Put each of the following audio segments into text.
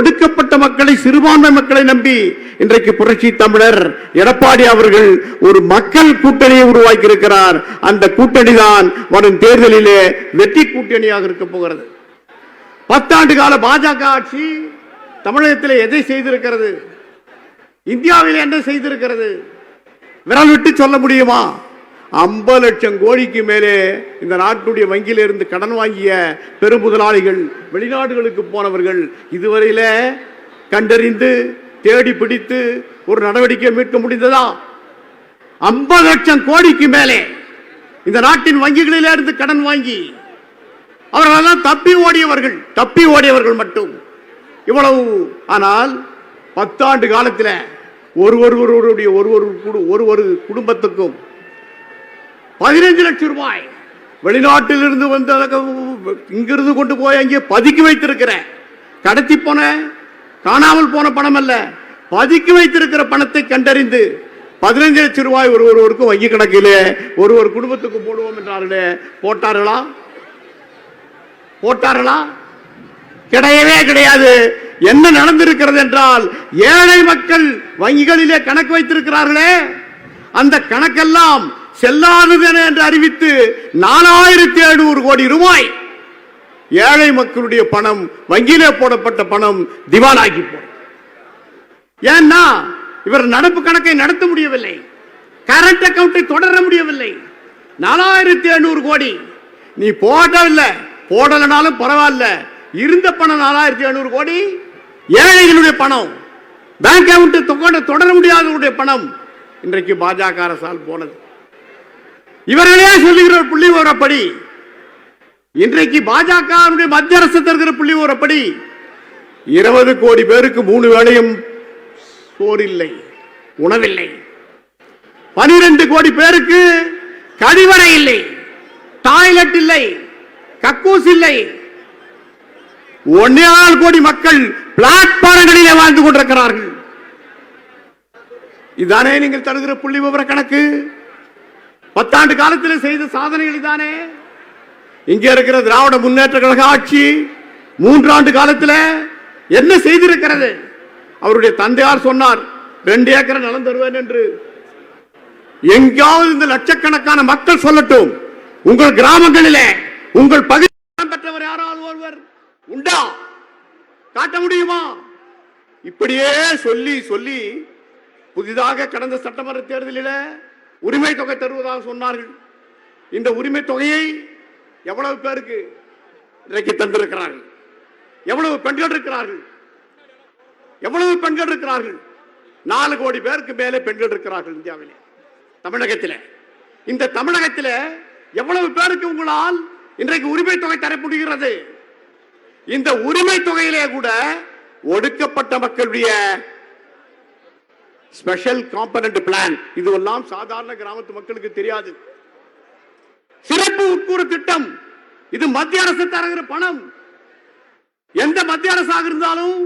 ஒடுக்கப்பட்ட மக்களை, சிறுபான்மை மக்களை நம்பி இன்றைக்கு புரட்சி தமிழர் எடப்பாடி அவர்கள் ஒரு மக்கள் கூட்டணியை உருவாக்கி இருக்கிறார். அந்த கூட்டணி தான் வரும் தேர்தலிலே வெற்றி கூட்டணியாக இருக்க போகிறது. 10 ஆண்டு கால பாஜக ஆட்சி தமிழகத்தில் எதை செய்திருக்கிறது? இந்தியாவில் என்ன செய்திருக்கிறது? விரல் விட்டு சொல்ல முடியுமா? 50 லட்சம் கோடிக்கு மேலே இந்த நாட்டுடைய வங்கியில இருந்து கடன் வாங்கிய பெரும் முதலாளிகள், வெளிநாடுகளுக்கு போனவர்கள் இதுவரையில கண்டறிந்து தேடி பிடித்து ஒரு நடவடிக்கை மீட்க முடிந்ததா? 50 லட்சம் கோடிக்கு மேலே இந்த நாட்டின் வங்கிகளில் இருந்து கடன் வாங்கி அவர்களெல்லாம் தப்பி ஓடியவர்கள் மட்டும் இவ்வளவு. ஆனால் 10 ஆண்டு காலத்தில் ஒரு குடும்பத்துக்கும் 15 லட்சம் ரூபாய் வெளிநாட்டில் இருந்து வந்து இங்கிருந்து கொண்டு போய் அங்கே பதுக்கி வைத்திருக்கிற, கடத்தி போன, காணாமல் போன பணம் அல்ல, பதுக்கி வைத்திருக்கிற பணத்தை கண்டறிந்து 15 லட்சம் ரூபாய் ஒருவருக்கும் வங்கி கணக்கிலே ஒரு குடும்பத்துக்கு போடுவோம் என்றார்களே, போட்டார்களா? கிடையவே கிடையாது. என்ன நடந்திருக்கிறது என்றால், ஏழை மக்கள் வங்கிகளிலே கணக்கு வைத்திருக்கிறார்களே, அந்த கணக்கெல்லாம் செல்லாதது என்று அறிவித்து 4700 கோடி ரூபாய் ஏழை மக்களுடைய பணம், வங்கியிலே போடப்பட்ட பணம் திவாலாகி போடும். ஏன்னா இவர் நடப்பு கணக்கை நடத்த முடியவில்லை, கரண்ட் அக்கவுண்டை தொடர முடியவில்லை. 4700 கோடி நீ போடவில்லை, போடலனாலும் பரவாயில்ல, இருந்த பணம் 4700 கோடி ஏழைகளுடைய பணம், பேங்க் அக்கவுண்ட் தொடர முடியாதவருடைய பணம் இன்றைக்கு பாஜக அரசால் போனது. இவர்களே சொல்லுகிற புள்ளி விவரப்படி இன்றைக்கு பாஜக மத்திய அரசு தருகிற புள்ளி விவரப்படி 20 கோடி பேருக்கு 3 வேளையும் சோறில்லை, உணவில்லை. 12 கோடி பேருக்கு கழிவறை இல்லை, டாய்லெட் இல்லை, கக்கூஸ் இல்லை. 1.4 கோடி மக்கள் பிளாட்பாரங்களிலே வாழ்ந்து கொண்டிருக்கிறார்கள். இதுதானே நீங்கள் தருகிற புள்ளி விவர கணக்கு? 10 ஆண்டு காலத்தில் செய்த சாதனைகள் தானே. இங்கே இருக்கிற திராவிட முன்னேற்ற கழக ஆட்சி 3 ஆண்டு காலத்தில் என்ன செய்திருக்கிறது? அவருடைய தந்தையார் சொன்னார் 2 ஏக்கர் நிலம் தருவேன் என்று. எங்காவது இந்த லட்சக்கணக்கான மக்கள் சொல்லட்டும், உங்கள் கிராமங்களிலே உங்கள் பகுதி பெற்றவர் யாராவது ஒருவர் உண்டா? காட்ட முடியுமா? இப்படியே சொல்லி சொல்லி புதிதாக கடந்த சட்டமன்ற தேர்தலில் உரிமை தொகை தருவதாக சொன்னார்கள். இந்த உரிமை தொகையை எவ்வளவு பேருக்கு இன்றைக்கு தந்திருக்கிறார்கள்? எவ்வளவு பெண்கள் இருக்கிறார்கள்? 4 கோடி பேருக்கு மேலே பெண்கள் இருக்கிறார்கள் இந்தியாவிலே, தமிழகத்தில். இந்த தமிழகத்தில் எவ்வளவு பேருக்கு உங்களால் இன்றைக்கு உரிமை தொகை தர முடிகிறது? இந்த உரிமை தொகையிலே கூட ஒடுக்கப்பட்ட மக்களுடைய ஸ்பெஷல் காம்பனன்ட் பிளான், இதுவெல்லாம் சாதாரண கிராமத்து மக்களுக்கு தெரியாது. சிறப்பு உட்கூறு திட்டம், இது மத்திய அரசு தருகிற பணம். எந்த மத்திய அரசாக இருந்தாலும்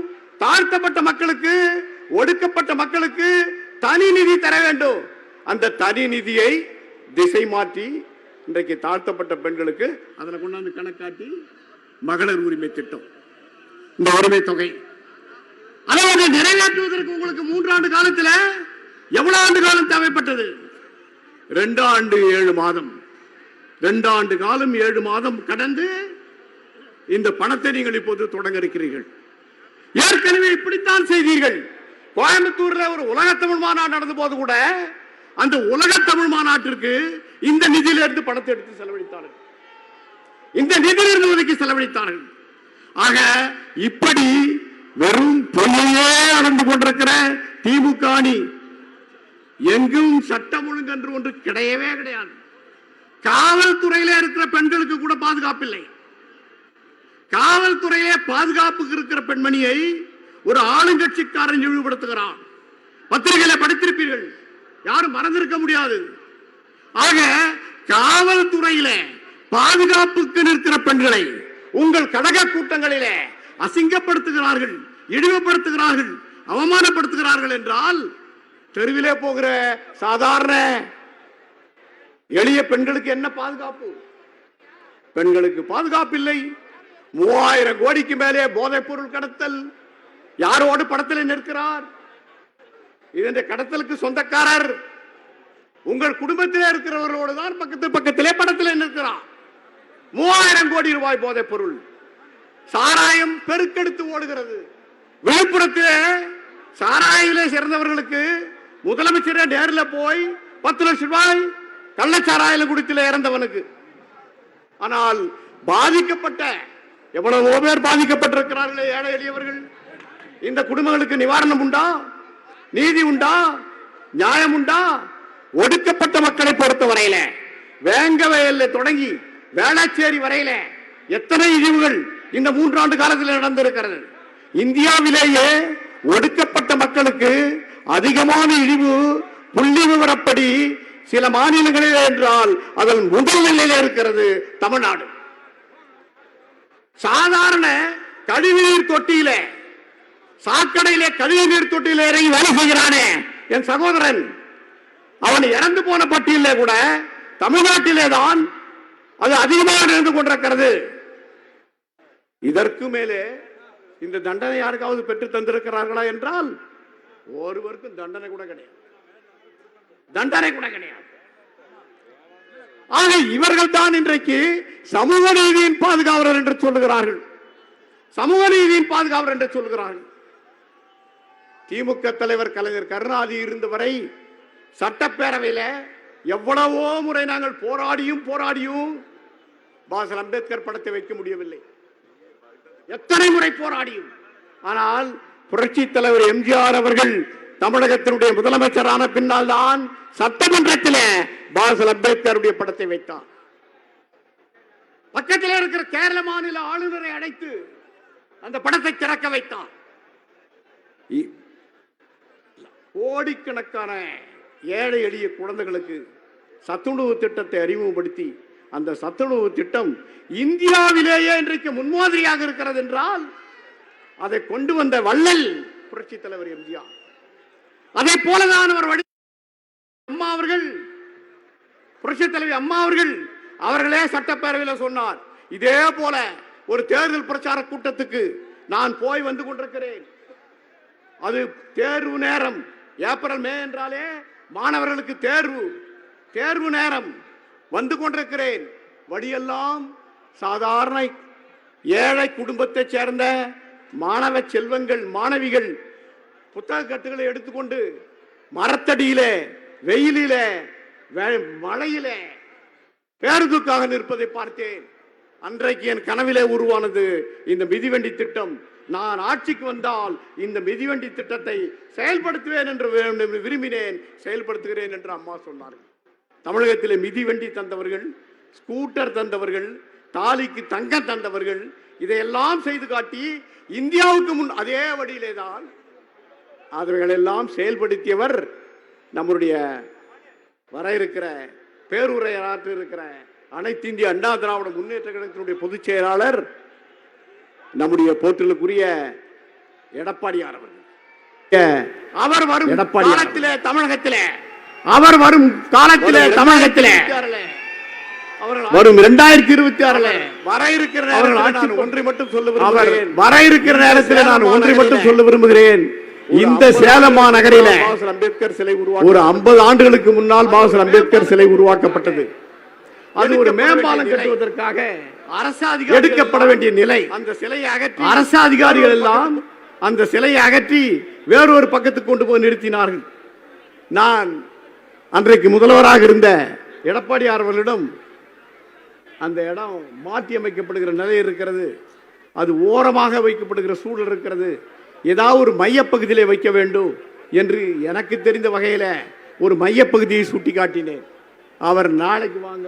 தாழ்த்தப்பட்ட மக்களுக்கு, ஒடுக்கப்பட்ட மக்களுக்கு தனி நிதி தர வேண்டும். அந்த தனி நிதியை திசை மாற்றி இன்றைக்கு தாழ்த்தப்பட்ட பெண்களுக்கு அதனை கொண்டாந்து கணக்காட்டி மகளிர் உரிமை திட்டம், இந்த உரிமை தொகை அதை நிறைவேற்றுவதற்கு உங்களுக்கு 3 ஆண்டு காலத்தில் எவ்வளவு ஆண்டு காலம் தேவைப்பட்டது? 2 ஆண்டு 7 மாதம். 2 ஆண்டு காலம் 7 மாதம் கடந்து இந்த பணத்தை நீங்கள் இப்போது தொடங்க இருக்கிறீர்கள். ஏற்கனவே இப்படித்தான் செய்தீர்கள். கோயம்புத்தூர்ல ஒரு உலக தமிழ் மாநாடு நடந்த போது கூட அந்த உலக தமிழ் மாநாட்டிற்கு இந்த நிதியிலிருந்து பணத்தை எடுத்து செலவழித்தார்கள், இந்த நிதியிலிருந்து ஒதுக்கி செலவழித்தார்கள். ஆக இப்படி வெறும் பொய்யே நடந்து கொண்டிருக்கிற திமுக அணி, எங்கும் சட்டம் ஒழுங்கு என்று ஒன்று கிடையவே கிடையாது. காவல்துறையிலே இருக்கிற பெண்களுக்கு கூட பாதுகாப்பு இல்லை. காவல்துறையிலே பாதுகாப்புக்கு இருக்கிற பெண்மணியை ஒரு ஆளுங்கட்சிக்காரன் இழிவுபடுத்துகிறான். பத்திரிகையில படித்திருப்பீர்கள், யாரும் மறந்திருக்க முடியாது. ஆக காவல்துறையிலே பாதுகாப்புக்கு நிற்கிற பெண்களை உங்கள் கழக கூட்டங்களிலே அசிங்கப்படுத்துகிறார்கள், இழிவுபடுத்துகிறார்கள், அவமானப்படுத்துகிறார்கள் என்றால் தெருவிலே போகிற சாதாரண எளிய பெண்களுக்கு என்ன பாதுகாப்பு? பெண்களுக்கு பாதுகாப்பு இல்லை. 3000 கோடிக்கு மேலே போதைப் பொருள் கடத்தல், யாரோடு படத்தில் நிற்கிறார்? இதன் கடத்தலுக்கு சொந்தக்காரர் உங்கள் குடும்பத்திலே இருக்கிறவர்களோடு தான் பக்கத்திலே படத்திலே நிற்கிறார். 3000 கோடி ரூபாய் போதைப் பொருள் சாராயம் பெருக்கெடுத்து ஓடுகிறது. விழுப்புரத்திலே சாராயிலே சேர்ந்தவர்களுக்கு முதலமைச்சரே நேரில் போய் 10 லட்சம் ரூபாய் கள்ளச்சாராயில குடித்தில இறந்தவனுக்கு. ஆனால் பாதிக்கப்பட்ட எவ்வளவோ பேர் பாதிக்கப்பட்டிருக்கிறார்களே ஏழை எளியவர்கள். இந்த குடும்பங்களுக்கு நிவாரணம் உண்டா? நீதி உண்டா? நியாயம் உண்டா? ஒடுக்கப்பட்ட மக்களை பொறுத்த வரையில வேங்கவயல்ல தொடங்கி வேளாச்சேரி வரையில எத்தனை இழிவுகள் இந்த 3 ஆண்டு காலத்தில் நடந்திருக்கிறது. இந்தியாவிலேயே ஒடுக்கப்பட்ட மக்களுக்கு அதிகமான இழிவு புள்ளி விவரப்படி சில மாநிலங்களில் என்றால் அதன் முதல் நிலையில் இருக்கிறது தமிழ்நாடு. சாதாரண கழிவுநீர் தொட்டியில சாக்கடையிலே கழிவுநீர் தொட்டியில இறங்கி வேலை செய்கிறானே என் சகோதரன், அவன் இறந்து போன பட்டியலே கூட தமிழ்நாட்டிலே தான் அது அதிகமாக நடந்து கொண்டிருக்கிறது. இதற்கு மேலே இந்த தண்டனை யாருக்காவது பெற்று தந்திருக்கிறார்களா என்றால் ஒருவருக்கும் தண்டனை கூட கிடையாது. ஆக இவர்கள் தான் இன்றைக்கு சமூக நீதியின் பாதுகாவலர் என்று சொல்லுகிறார்கள். சமூக நீதியின் பாதுகாவலர் என்று சொல்லுகிறார்கள். திமுக தலைவர் கலைஞர் கருணாநிதி இருந்தவரை சட்டப்பேரவையில் எவ்வளவோ முறை நாங்கள் போராடியும் பாசல் அம்பேத்கர் படத்தை வைக்க முடியவில்லை. எத்தனை முறை போராடியும். ஆனால் புரட்சி தலைவர் எம்ஜிஆர் அவர்கள் தமிழகத்தினுடைய முதலமைச்சரான பின்னால் தான் சட்டமன்றத்தில் பாசல் அம்பேத்கருடைய படத்தை வைத்தார். பக்கத்தில் இருக்கிற கேரள மாநில ஆளுநரை அழைத்து அந்த படத்தை திறக்க வைத்தார். கோடிக்கணக்கான ஏழை எளிய குழந்தைகளுக்கு சத்துணவு திட்டத்தை அறிமுகப்படுத்தி அந்த சத்துணவு திட்டம் இந்தியாவிலேயே இன்றைக்கு முன்மாதிரியாக இருக்கிறது என்றால் அதை கொண்டு வந்த வள்ளல் புரட்சி தலைவர் எம்ஜிஆர். அதே போலதான் அவர் அம்மா அவர்கள், புரட்சி தலைவி அம்மா அவர்கள் அவர்களே சட்டப்பேரவையில் சொன்னார். இதே போல ஒரு தேர்தல் பிரச்சார கூட்டத்துக்கு நான் போய் வந்து கொண்டிருக்கிறேன். அது தேர்வு நேரம், ஏப்ரல் மே என்றாலே மாணவர்களுக்கு தேர்வு நேரம். வந்து கொண்டிருக்கிறேன். வழியெல்லாம் சாதாரண ஏழை குடும்பத்தை சேர்ந்த மாணவ செல்வங்கள், மாணவிகள் புத்தக கட்டுகளை எடுத்துக்கொண்டு மரத்தடியிலே, வெயிலிலே, மழையிலே பேருந்துக்காக நிற்பதை பார்த்தேன். அன்றைக்கு என் கனவிலே உருவானது இந்த மிதிவண்டி திட்டம். நான் ஆட்சிக்கு வந்தால் இந்த மிதிவண்டி திட்டத்தை செயல்படுத்துவேன் என்று விரும்பினேன், செயல்படுத்துகிறேன் என்று அம்மா சொன்னார்கள். தமிழகத்திலே மிதிவண்டி தந்தவர்கள், ஸ்கூட்டர் தந்தவர்கள், தாலிக்கு தங்கம் தந்தவர்கள், இதையெல்லாம் செய்து காட்டி இந்தியாவுக்கு முன் அதே வழியிலே தான் அவர்களெல்லாம் செயல்படுத்தியவர் நம்முடைய வர இருக்கிற பேருரையாற்ற இருக்கிற அனைத்து இந்திய அண்ணா திராவிட முன்னேற்ற கழகத்தினுடைய பொதுச் செயலாளர் நம்முடைய போற்றலுக்குரிய எடப்பாடியார் அவர்கள். அவர் வரும் காலத்திலே தமிழகத்திலே வரும் 2026 வர இருக்கிற ஒன்றை மட்டும் சொல்ல விரும்புகிறேன். இந்த சேலம் மாநகரில் அம்பேத்கர் சிலை ஒரு 50 ஆண்டுகளுக்கு முன்னால் பாபா அம்பேத்கர் சிலை உருவாக்கப்பட்டது. அது ஒரு மேம்பாலம் கட்டுவதற்காக எடுக்கப்பட வேண்டிய நிலை. அந்த சிலையை அகற்றி அரசு அதிகாரிகள் எல்லாம் அந்த சிலையை அகற்றி வேறொரு பக்கத்துக்கு கொண்டு போய் நிறுத்தினார்கள். நான் அன்றைக்கு முதல்வராக இருந்த எடப்பாடியார் அவர்களிடம் அந்த இடம் மாற்றி அமைக்கப்படுகிற நிலை இருக்கிறது, அது ஓரமாக வைக்கப்படுகிற சூழல் இருக்கிறது, ஏதாவது ஒரு மையப்பகுதியிலே வைக்க வேண்டும் என்று எனக்கு தெரிந்த வகையில் ஒரு மையப்பகுதியை சுட்டி காட்டினேன். அவர் நாளைக்கு வாங்க,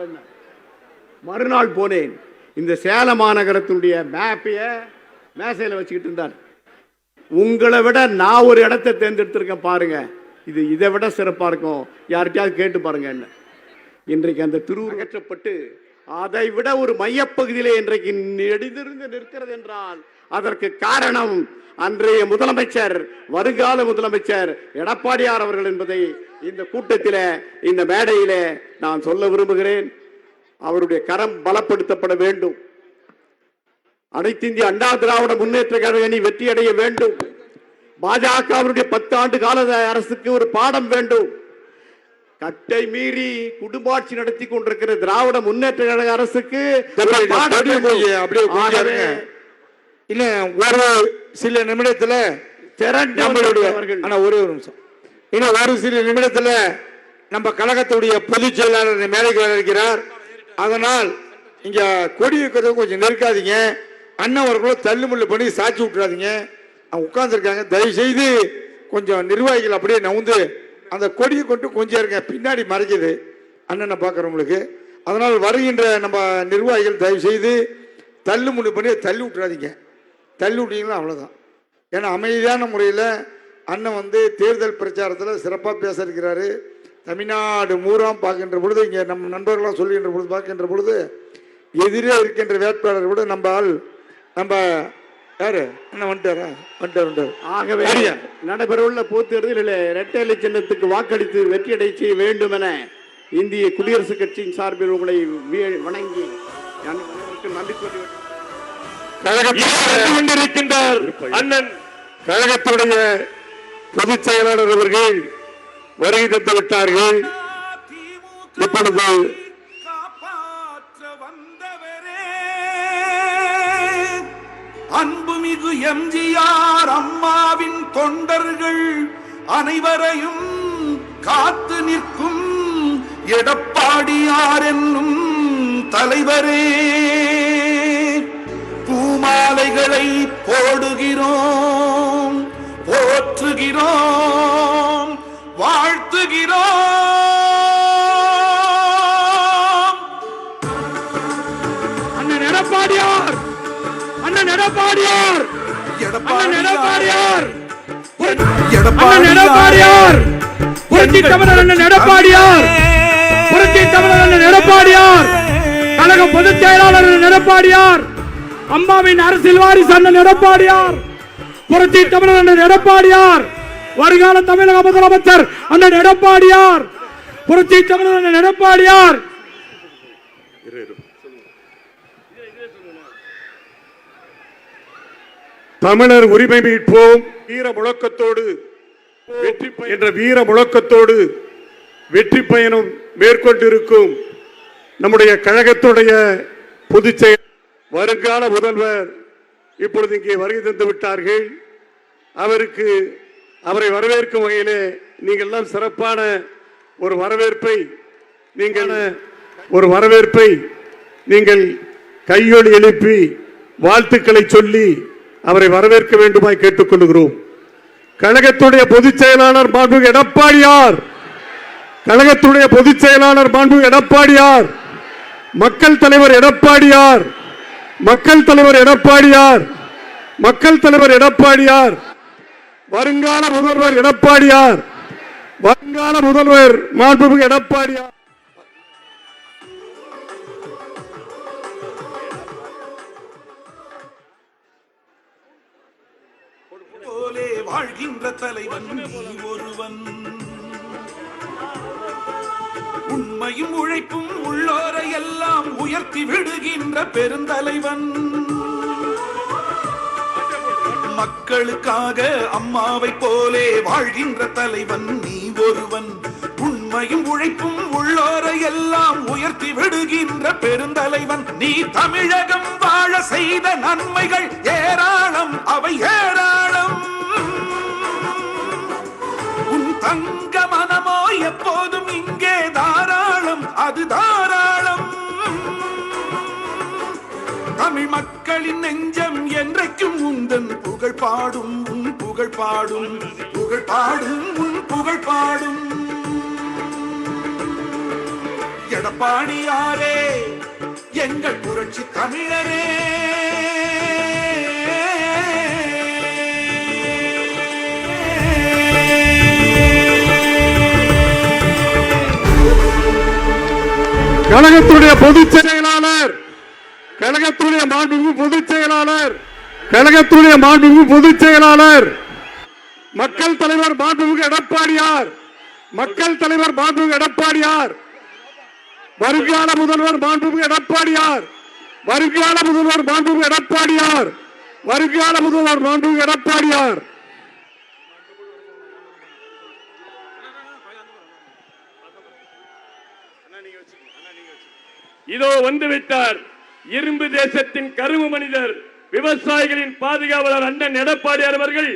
மறுநாள் போனேன். இந்த சேலம் மாநகரத்தினுடைய மேப்பைய மேசையில் வச்சுக்கிட்டு இருந்தார். உங்களை விட நான் ஒரு இடத்தை தேர்ந்தெடுத்திருக்கேன் பாருங்க, இது இதை விட சிறப்பாக இருக்கும், யார்கிட்டயாவது கேட்டு பாருங்க என்ன. இன்றைக்கு அந்த திருவுருவம் அகற்றப்பட்டு அதை விட ஒரு மையப்பகுதியிலே இன்றைக்கு நெடிதிருந்து நிற்கிறது என்றால் அதற்கு காரணம் அன்றைய முதலமைச்சர், வருங்கால முதலமைச்சர் எடப்பாடியார் அவர்கள் என்பதை இந்த கூட்டத்தில், இந்த மேடையில நான் சொல்ல விரும்புகிறேன். அவருடைய கரம் பலப்படுத்தப்பட வேண்டும். அனைத்து இந்திய அண்ணா திராவிட முன்னேற்ற கழக அணி வெற்றி அடைய வேண்டும். பாஜகவினுடைய 10 ஆண்டு கால அரசுக்கு ஒரு பாடம் வேண்டும். கட்டை மீறி குடும்பாட்சி நடத்தி கொண்டிருக்கிற திராவிட முன்னேற்ற கழக அரசுக்கு இல்ல ஒரு சில நிமிடத்துல ஒரே ஒரு நிமிஷம், இன்னும் ஒரு சில நிமிடத்துல நம்ம கழகத்துடைய பொதுச் செயலாளர் மேடைக்கு இருக்கிறார். அதனால் இங்க கொடி இருக்கிறத கொஞ்சம் நெருக்காதீங்க. அண்ணன் அவர்களும் தள்ளுமுள்ளு பண்ணி சாட்சி விட்டுறாதீங்க. அவங்க உட்கார்ந்து இருக்காங்க. தயவு செய்து கொஞ்சம் நிர்வாகிகள் அப்படியே நவுந்து அந்த கொடியை கொண்டு கொஞ்சம் இருக்க, பின்னாடி மறைக்குது அண்ணனை பார்க்குறவங்களுக்கு. அதனால் வருகின்ற நம்ம நிர்வாகிகள் தயவு செய்து தள்ளுமுள்ளு பண்ணி தள்ளி விட்டுறாதீங்க. தள்ளி விட்டீங்கன்னா அவ்வளோதான். ஏன்னா அமைதியான முறையில் அண்ணன் தேர்தல் பிரச்சாரத்தில் சிறப்பாக பேச இருக்கிறாரு. தமிழ்நாடு மூறாம் பார்க்கின்ற பொழுது, இங்கே நம்ம நண்பர்களாம் சொல்லுகின்ற பொழுது, பார்க்கின்ற பொழுது எதிரே இருக்கின்ற வேட்பாளர் கூட நம்ம யாரு என்ன வந்துட்டாரு. ஆகவே நடைபெறவுள்ள பொது தேர்தலில் இரட்டை இலை சின்னத்துக்கு வாக்களித்து வெற்றியடை செய்ய வேண்டும் என இந்திய குடியரசுக் கட்சியின் சார்பில் உங்களை வணங்கி நன்றி சொல்லி கொண்டிருக்கின்றார் அண்ணன் கழகத்துடைய பொதுச் செயலாளர் அவர்கள் வருகை தந்து விட்டார்கள். இப்பொழுது அன்புமிகு எம்ஜிஆர் அம்மாவின் தொண்டர்கள் அனைவரையும் காத்து நிற்கும் எடப்பாடியார் என்னும் தலைவரே, பூமாலைகளை போடுகிறோம், போற்றுகிறோம், வாழ்த்துகிறோம். அண்ணன் எடப்பாடியார், அண்ணன் எடப்பாடியார், அண்ணன் எடப்பாடியார், அண்ணன் எடப்பாடியார், புரட்சி தமிழர் அண்ணன் எடப்பாடியார், புரட்சி தமிழர் அண்ணன் எடப்பாடியார், கழக பொதுச் செயலாளர் அண்ணன் எடப்பாடியார், அம்மாவின் அரசியல் வாரிசு அண்ணன் எடப்பாடியார், புரட்சி தமிழர் அண்ணன் எடப்பாடியார், வருங்கால தமிழக முதலமைச்சர் அண்ணன் எடப்பாடியார், புரட்சி தமிழர் அண்ணன் எடப்பாடியார். தமிழர் உரிமை மீட்போம் வீர முழக்கத்தோடு என்ற வீர முழக்கத்தோடு வெற்றி பயணம் மேற்கொண்டிருக்கும் நம்முடைய கழகத்துடைய பொதுச் செயலர் வருங்கால முதல்வர் இப்பொழுது இங்கே வருகை தந்து விட்டார்கள். அவரை வரவேற்கும் வகையிலே நீங்கள் எல்லாம் சிறப்பான ஒரு வரவேற்பை நீங்கள் கையொலி எழுப்பி வாழ்த்துக்களை சொல்லி அவரை வரவேற்க வேண்டுமாய் கேட்டுக்கொள்கிறோம். கழகத்துடைய பொதுச் செயலாளர் மாண்புமிகு எடப்பாடியார், கழகத்துடைய பொதுச் செயலாளர் மாண்புமிகு எடப்பாடியார், மக்கள் தலைவர் எடப்பாடியார், மக்கள் தலைவர் எடப்பாடியார், மக்கள் தலைவர் எடப்பாடியார், வருங்கால முதல்வர் எடப்பாடியார், வருங்கால முதல்வர் மாண்புமிகு எடப்பாடியார். போலே வாழ்கின்ற தலைவன் நீ ஒருவன், உண்மையும் உழைப்பும் உள்ளோரை எல்லாம் உயர்த்தி விடுகின்ற பெருந்தலைவன், மக்களுக்காக அம்மாவை போலே வாழ்கின்ற தலைவன் நீ ஒருவன், உண்மையும் உழைப்பும் உள்ளோரை எல்லாம் உயர்த்தி விடுகின்ற பெருந்தலைவன் நீ. தமிழகம் வாழ செய்த நன்மைகள் ஏராளம், அவை ஏராளம். உன் தங்க மனமோ எப்போதும் இங்கே தாராளம், அது தாராளம். தமிழ் மக்களின் நெஞ்சம் என்றைக்கும் உந்தன் புகழ் பாடும், உன் புகழ் பாடும், புகழ் பாடும், உன் புகழ் பாடும். எடப்பாடியாரே எங்கள் புரட்சி தமிழரே, கழகத்துடைய பொதுச் செயலாளர், கழகத்துடைய மாண்புமிகு பொதுச் செயலாளர், கழகத்துடைய மாண்புமிகு பொதுச் செயலாளர், மக்கள் தலைவர் மாண்புமிகு எடப்பாடியார், மக்கள் தலைவர் மாண்புமிகு எடப்பாடியார், வருங்கால முதல்வர் மாண்புமிகு எடப்பாடியார், வருங்கால முதல்வர் மாண்புமிகு எடப்பாடியார், வருங்கால முதல்வர் மாண்புமிகு எடப்பாடியார், இதோ வந்துவிட்டார். இரும்பு தேசத்தின் கரும மனிதர், விவசாயிகளின் பாதுகாவலர் அண்ணன் எடப்பாடியார் அவர்கள்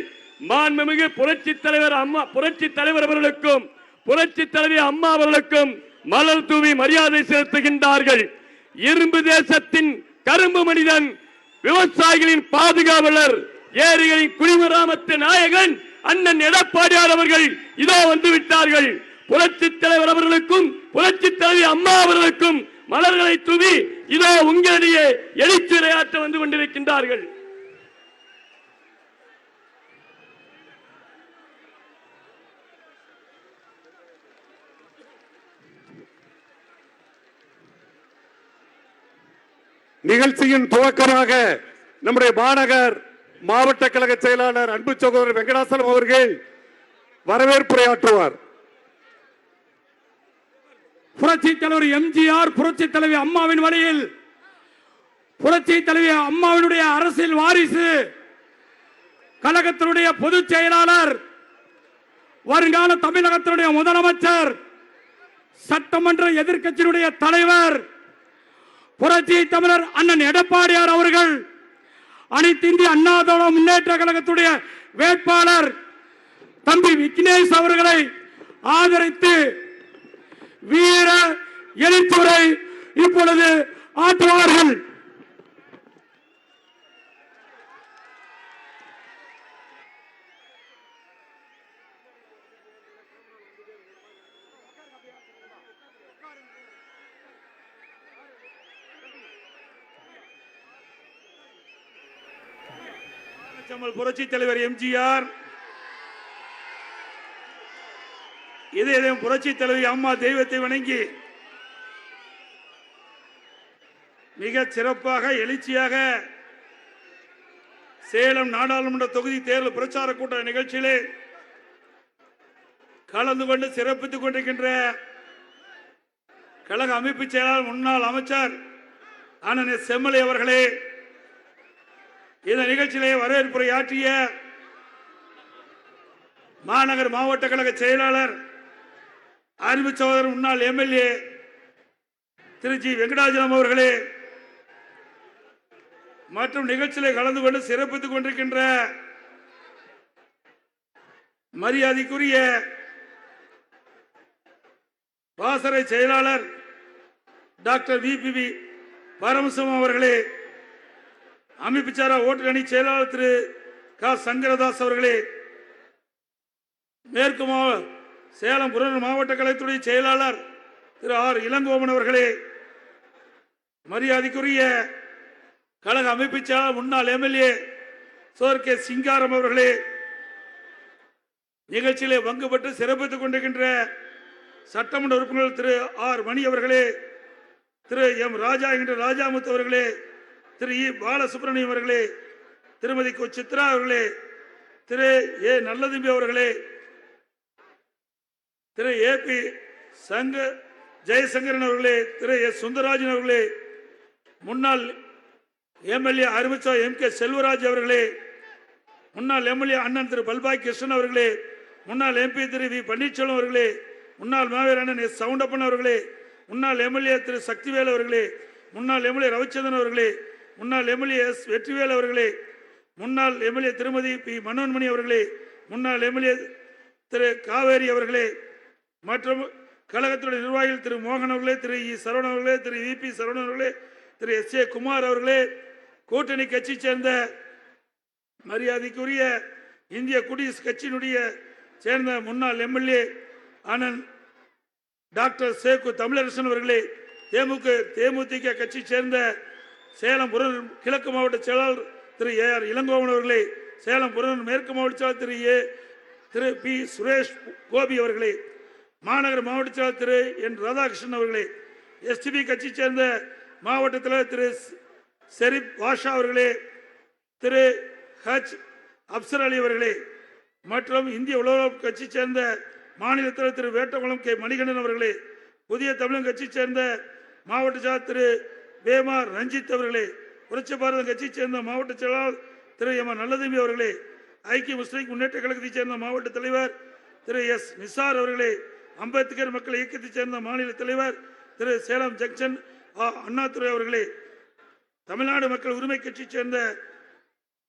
மாண்புமிகு புரட்சி தலைவர் அவர்களுக்கும் புரட்சி தலைவி அம்மா அவர்களுக்கும் மலர் தூவி மரியாதை செலுத்துகின்றார்கள். இரும்பு தேசத்தின் கரும்பு மனிதன், விவசாயிகளின் பாதுகாவலர், ஏரிகளின் குடிமராமத்து நாயகன் அண்ணன் எடப்பாடியார் அவர்கள் இதோ வந்துவிட்டார்கள். புரட்சி தலைவர் அவர்களுக்கும் புரட்சி தலைவி அம்மா அவர்களுக்கும் மலர்களை தூவி இதோ உங்களிடையே எழுச்சியுரையாற்ற வந்து கொண்டிருக்கின்றார்கள். நிகழ்ச்சியின் துவக்கமாக நம்முடைய மாநகர் மாவட்ட கழக செயலாளர் அன்பு சகோதரர் வெங்கடாசலம் அவர்கள் வரவேற்புரையாற்றுவார். புரட்சி தலைவர் எம்ஜிஆர், புரட்சி தலைவி அம்மாவின் வழியில் புரட்சி தலைவி அம்மாவினுடைய அரசியல் வாரிசு, கழகத்தினுடைய பொதுச் செயலாளர், வருங்கால தமிழகத்தினுடைய முதலமைச்சர், சட்டமன்ற எதிர்க்கட்சியினுடைய தலைவர், புரட்சி தமிழர் அண்ணன் எடப்பாடியார் அவர்கள், அனைத்து இந்திய அண்ணா திராவிட முன்னேற்ற கழகத்துடைய வேட்பாளர் தம்பி விக்னேஷ் அவர்களை ஆதரித்து வீர எழுத்துரை இப்பொழுது ஆற்றுவார்கள். புரட்சி தலைவர் எம்ஜிஆர், இதே புரட்சி தலைவி அம்மா தெய்வத்தை வணங்கி மிக சிறப்பாக எழுச்சியாக சேலம் நாடாளுமன்ற தொகுதி தேர்தல் பிரச்சார கூட்ட நிகழ்ச்சியிலே கலந்து கொண்டு சிறப்பித்துக் கொண்டிருக்கின்ற கழக அமைப்பு செயலாளர் முன்னாள் அமைச்சர் அண்ணன் செம்மலை அவர்களே, இந்த நிகழ்ச்சியிலே வரவேற்புரையாற்றிய மாநகர் மாவட்ட கழக செயலாளர் அன்பு சகோதரர் முன்னாள் எம்எல்ஏ திரு ஜி வெங்கடாஜலம் அவர்களே, மற்றும் நிகழ்ச்சியிலே கலந்து கொண்டு சிறப்பித்துக் கொண்டிருக்கின்ற மரியாதைக்குரிய பாசறை செயலாளர் டாக்டர் விபிபி பரமசிவம் அவர்களே, அமைப்புச்சார ஓட்டு அணி செயலாளர் திரு க சங்கரதாஸ் அவர்களே, மேற்கு சேலம் புறநகர் மாவட்ட கழகத்துடைய செயலாளர் திரு ஆர் இளங்கோவன் அவர்களே, மரியாதைக்குரிய கழக அமைப்பு செயலாளர் முன்னாள் எம்எல்ஏ சோர் கே சிங்காரம் அவர்களே, நிகழ்ச்சியிலே பங்கு பெற்று சிறப்பித்துக் கொண்டிருக்கின்ற சட்டமன்ற உறுப்பினர் திரு ஆர் மணி அவர்களே, திரு எம் ராஜா என்கின்ற ராஜாமுத்து அவர்களே, திரு இ பாலசுப்ரமணியம் அவர்களே, திருமதி கொ சித்ரா அவர்களே, திரு ஏ நல்லதம்பி அவர்களே, திரு ஏ பி ஜெயசங்கரன் அவர்களே, திரு எஸ் சுந்தரராஜன் அவர்களே, முன்னாள் எம்எல்ஏ அருமைச்சா எம் கே செல்வராஜ் அவர்களே, முன்னாள் எம்எல்ஏ அண்ணன் திரு பல்பாய் கிருஷ்ணன் அவர்களே, முன்னாள் எம்பி திரு வி பன்னீர்செல்வம் அவர்களே, முன்னாள் மாவீரர் அண்ணன் எஸ் சவுண்டப்பன் அவர்களே, முன்னாள் எம்எல்ஏ திரு சக்திவேல் அவர்களே, முன்னாள் எம்எல்ஏ ரவிச்சந்திரன் அவர்களே, முன்னாள் எம்எல்ஏ எஸ் வெற்றிவேல் அவர்களே, முன்னாள் எம்எல்ஏ திருமதி பி மனோன்மணி அவர்களே, முன்னாள் எம்எல்ஏ திரு காவேரி அவர்களே, மற்றும் கழகத்துடைய நிர்வாகிகள் திரு மோகன் அவர்களே, திரு இ சரவணன் அவர்களே, திரு வி பி சரவணன் அவர்களே, திரு எஸ் ஏ குமார் அவர்களே, கூட்டணி கட்சி சேர்ந்த மரியாதைக்குரிய இந்திய குடியரசு கட்சியினுடைய சேர்ந்த முன்னாள் எம்எல்ஏ அண்ணன் டாக்டர் சேக்கு தமிழரசன் அவர்களே, தேமுதிக கட்சி சேர்ந்த சேலம் புறநகர் கிழக்கு மாவட்ட செயலாளர் திரு ஏ ஆர் இளங்கோவன் அவர்களே, சேலம் புறநகர் மேற்கு மாவட்ட செயலாளர் திரு பி சுரேஷ் கோபி அவர்களே, மாநகர் மாவட்ட செயலாளர் திரு என் ராதாகிருஷ்ணன் அவர்களே, எஸ்டிபி கட்சி சேர்ந்த மாவட்ட தலைவர் திரு ஷெரீப் பாஷா அவர்களே, திரு ஹஜ் அப்சர் அலி அவர்களே, மற்றும் இந்திய உலக கட்சி சேர்ந்த மாநில தலைவர் திரு வேட்டகுளம் கே மணிகண்டன் அவர்களே, புதிய தமிழகம் கட்சி சேர்ந்த மாவட்ட செயலாளர் திரு வேமார் ரஞ்சித் அவர்களே, புரட்சி பாரத கட்சி சேர்ந்த மாவட்ட செயலாளர் திரு எம் நல்லதம்பி அவர்களே, ஐக்கிய முஸ்லிம் முன்னேற்ற கழகத்தைச் சேர்ந்த மாவட்ட தலைவர் திரு எஸ் நிசார் அவர்களே, அம்பேத்கர் மக்கள் இயக்கத்தைச் சேர்ந்த மாநில தலைவர் திரு சேலம் ஜங்ஷன் அண்ணாதுரை அவர்களே, தமிழ்நாடு மக்கள் உரிமை கட்சி சேர்ந்த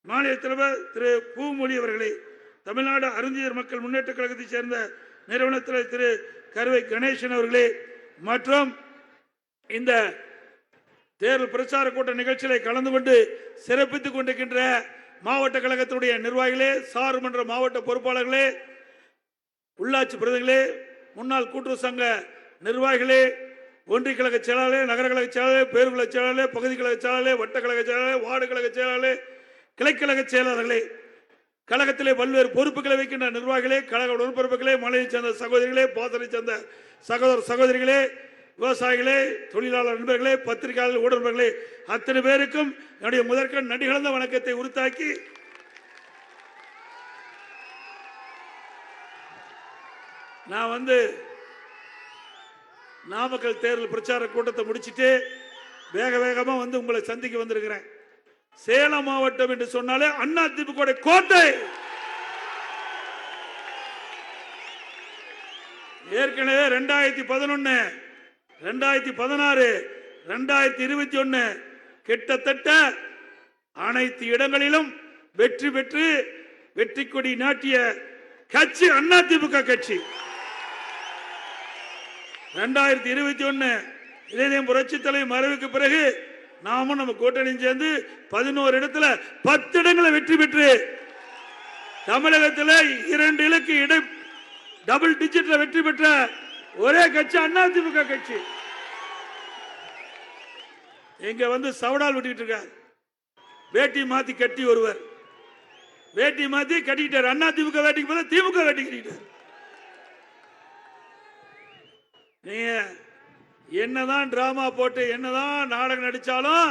மாநில தலைவர் திரு பூமொழி அவர்களே, தமிழ்நாடு அருந்தியர் மக்கள் முன்னேற்ற கழகத்தை சேர்ந்த நிறுவன தலைவர் திரு கருவை கணேசன் அவர்களே, மற்றும் இந்த தேர்தல் பிரச்சார கூட்ட நிகழ்ச்சிகளை கலந்து கொண்டு சிறப்பித்துக் கொண்டிருக்கின்ற மாவட்ட கழகத்தினுடைய நிர்வாகிகளே, சார்மன்ற மாவட்ட பொறுப்பாளர்களே, உள்ளாட்சி பிரதிகளே, முன்னாள் கூட்டுறவு சங்க நிர்வாகிகளே, ஒன்றிய கழக செயலாளர், நகர கழக செயலாளர், பேருக்குழு செயலாளர், பகுதி கழக செயலாளர், வட்ட கழக செயலாளர், வார்டு கழக செயலாளர், கிளைக்கழக செயலாளர்களே, கழகத்திலே பல்வேறு பொறுப்புகளை வைக்கின்ற நிர்வாகிகளே, கழக உடன்பிறப்புகளே, மலையை சேர்ந்த சகோதரிகளே, பாசனை சேர்ந்த சகோதர சகோதரிகளே, விவசாயிகளே, தொழிலாளர் நண்பர்களே, பத்திரிகையாளர், ஊடகங்களே, அத்தனை பேருக்கும் என்னுடைய முதற்கண் நன்றி கலந்த வணக்கத்தை உரித்தாக்கி, நான் நாமக்கல் தேர்தல் பிரச்சார கூட்டத்தை முடிச்சிட்டு வேக வேகமா உங்களை சந்திக்க வந்திருக்கிறேன். சேலம் மாவட்டம் என்று சொன்னாலே அண்ணா திமுக கோட்டை. ஏற்கனவே 2011, 2016, 2021 கிட்டத்தட்ட அனைத்து இடங்களிலும் வெற்றி பெற்று வெற்றி கொடி நாட்டிய கட்சி அண்ணா திமுக கட்சி. 2021 இதயம் புரட்சி தலைவர் மறைவுக்கு பிறகு நாமும் நம்ம கூட்டணி சேர்ந்து 11 இடத்துல 10 இடங்களை வெற்றி பெற்று தமிழகத்தில் 2 இலக்கு டபுள் டிஜிட்ல வெற்றி பெற்ற ஒரே கட்சி அதிமுக கட்சி. இங்க சவடால் விட்டுக்கிட்டு இருக்கார். வேட்டி மாத்தி கட்டி ஒருவர் வேட்டி மாத்தி கட்டிக்கிட்டார். அதிமுக வேட்டிக்கு பதிலா திமுக வேட்டி கட்டிக்கிட்டார். நீங்க என்னதான் டிராமா போட்டு என்னதான் நாடகம் நடிச்சாலும்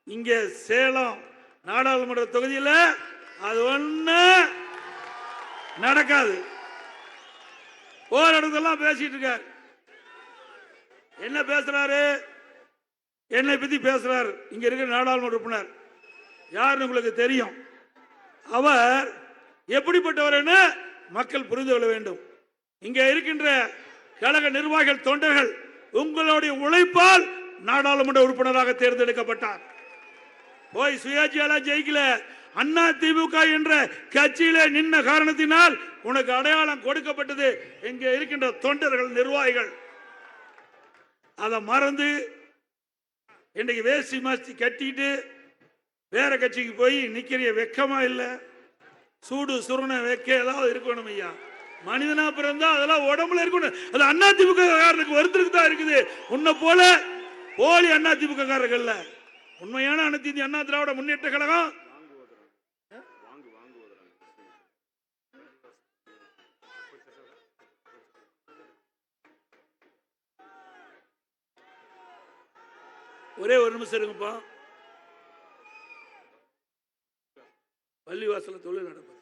இங்க சேலம் நாடாளுமன்ற தொகுதியில் அது ஒண்ணு நடக்காது. போராட்டத்தெல்லாம் பேசிட்டு இருக்கார். என்ன பேசுறாரு? என்னை பத்தி பேசுறாரு. இங்க இருக்கிற நாடாளுமன்ற உறுப்பினர் யாருன்னு உங்களுக்கு தெரியும். அவர் எப்படிப்பட்டவர் மக்கள் புரிந்து கொள்ள வேண்டும். இங்க இருக்கின்ற கழக நிர்வாகிகள், தொண்டர்கள் உங்களுடைய உழைப்பால் நாடாளுமன்ற உறுப்பினராக தேர்ந்தெடுக்கப்பட்டார். போய் சுயேட்சையால ஜெயிக்கல. அண்ணா திமுக என்ற கட்சியிலே நின்ன காரணத்தினால் உனக்கு அடையாளம் கொடுக்கப்பட்டது. இங்க இருக்கின்ற தொண்டர்கள், நிர்வாகிகள் அதை மறந்து இன்றைக்கு வேஷ்டி மாஸ்டி கட்டிட்டு வேற கட்சிக்கு போய் நிக்கிற வெக்கமா இல்ல? சூடு சுரண வெக்க ஏதாவது இருக்கணும் ஐயா. மனிதனா பிறந்தா அதெல்லாம் உடம்புல இருக்கணும். அது அண்ணா திமுக காரனுக்கு வருத்தத்துக்கு தான் இருக்குது. உன்னை போல போலி அண்ணா திமுக காரர்கள், உண்மையான அனைத்து இந்திய அண்ணா திராவிட முன்னேற்ற கழகம் ஒரே ஒரு நிமிஷம் இருங்கப்பா. பள்ளிவாசல தொழில் நடப்பது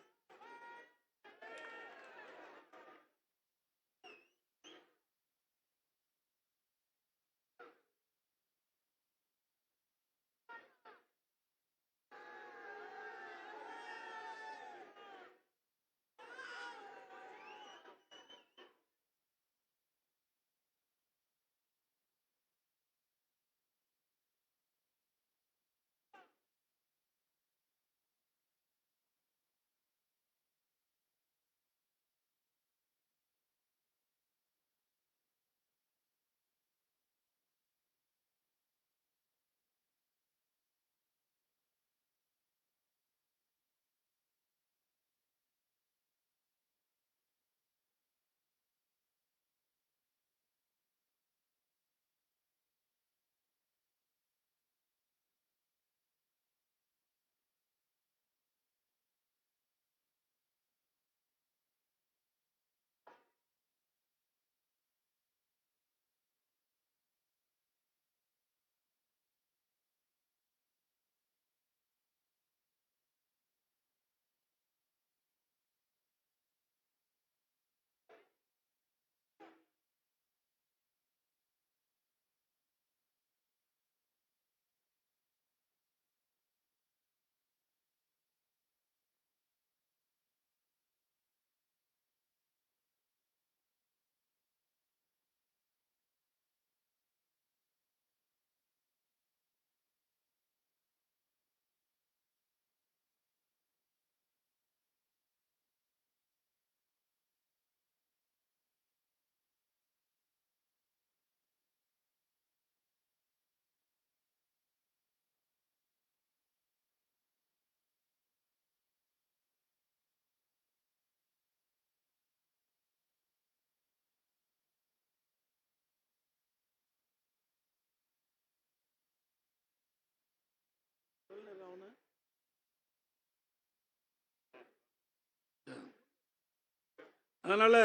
அதனால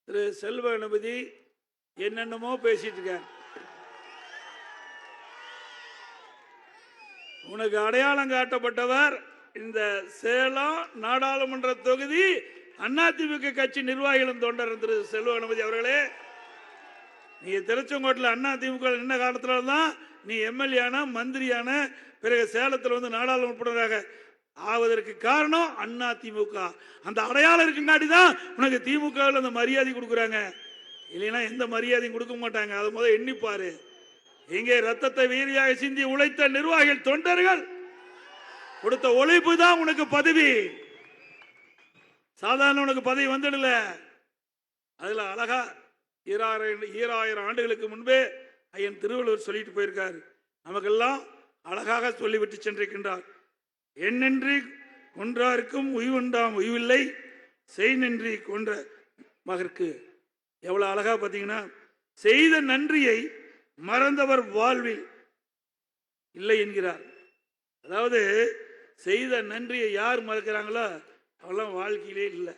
திரு செல்வ கணபதி என்னென்னமோ பேசிட்டு இருக்கார். உனக்கு அடையாளம் காட்டப்பட்டவர் இந்த சேலம் நாடாளுமன்ற தொகுதி அதிமுக கட்சி நிர்வாகிகளும் தொண்டர் திரு செல்வ கணபதி அவர்களே. நீ திருச்செங்கோட்டில் அதிமுக நின்ன காலத்துல தான் நீ எம்எல்ஏ மந்திரியான பிறகு சேலத்தில் வந்து நாடாளுமன்ற உறுப்பினராக ஆவதற்கு காரணம் அதிமுக. அந்த அடையாளம் இருக்குங்காட்டி தான் உனக்கு திமுக அந்த மரியாதை கொடுக்குறாங்க. இல்லைன்னா எந்த மரியாதையும் கொடுக்க மாட்டாங்க. அதை முதல் எண்ணிப்பாரு. இங்கே ரத்தத்தை வீரியாக சிந்தி உழைத்த நிர்வாகிகள் தொண்டர்கள் கொடுத்த உழைப்பு தான் உனக்கு பதவி. சாதாரண உனக்கு பதவி வந்துடல. அதுல அழகா 2000 ஆண்டுகளுக்கு முன்பே ஐயன் திருவள்ளுவர் சொல்லிட்டு போயிருக்காரு. நமக்கெல்லாம் அழகாக சொல்லிவிட்டு சென்றிருக்கின்றார். எண்ணென்றி கொன்றாருக்கும் உய்வுண்டாம் உய்வில்லை, செய் நன்றி கொன்ற மகற்கு. எவ்வளவு அழகா பாத்தீங்கன்னா, செய்த நன்றியை மறந்தவர் வாழ்வில் இல்லை என்கிறார். அதாவது செய்த நன்றியை யார் மறக்கிறாங்களோ அவெல்லாம் வாழ்க்கையிலே இல்லை.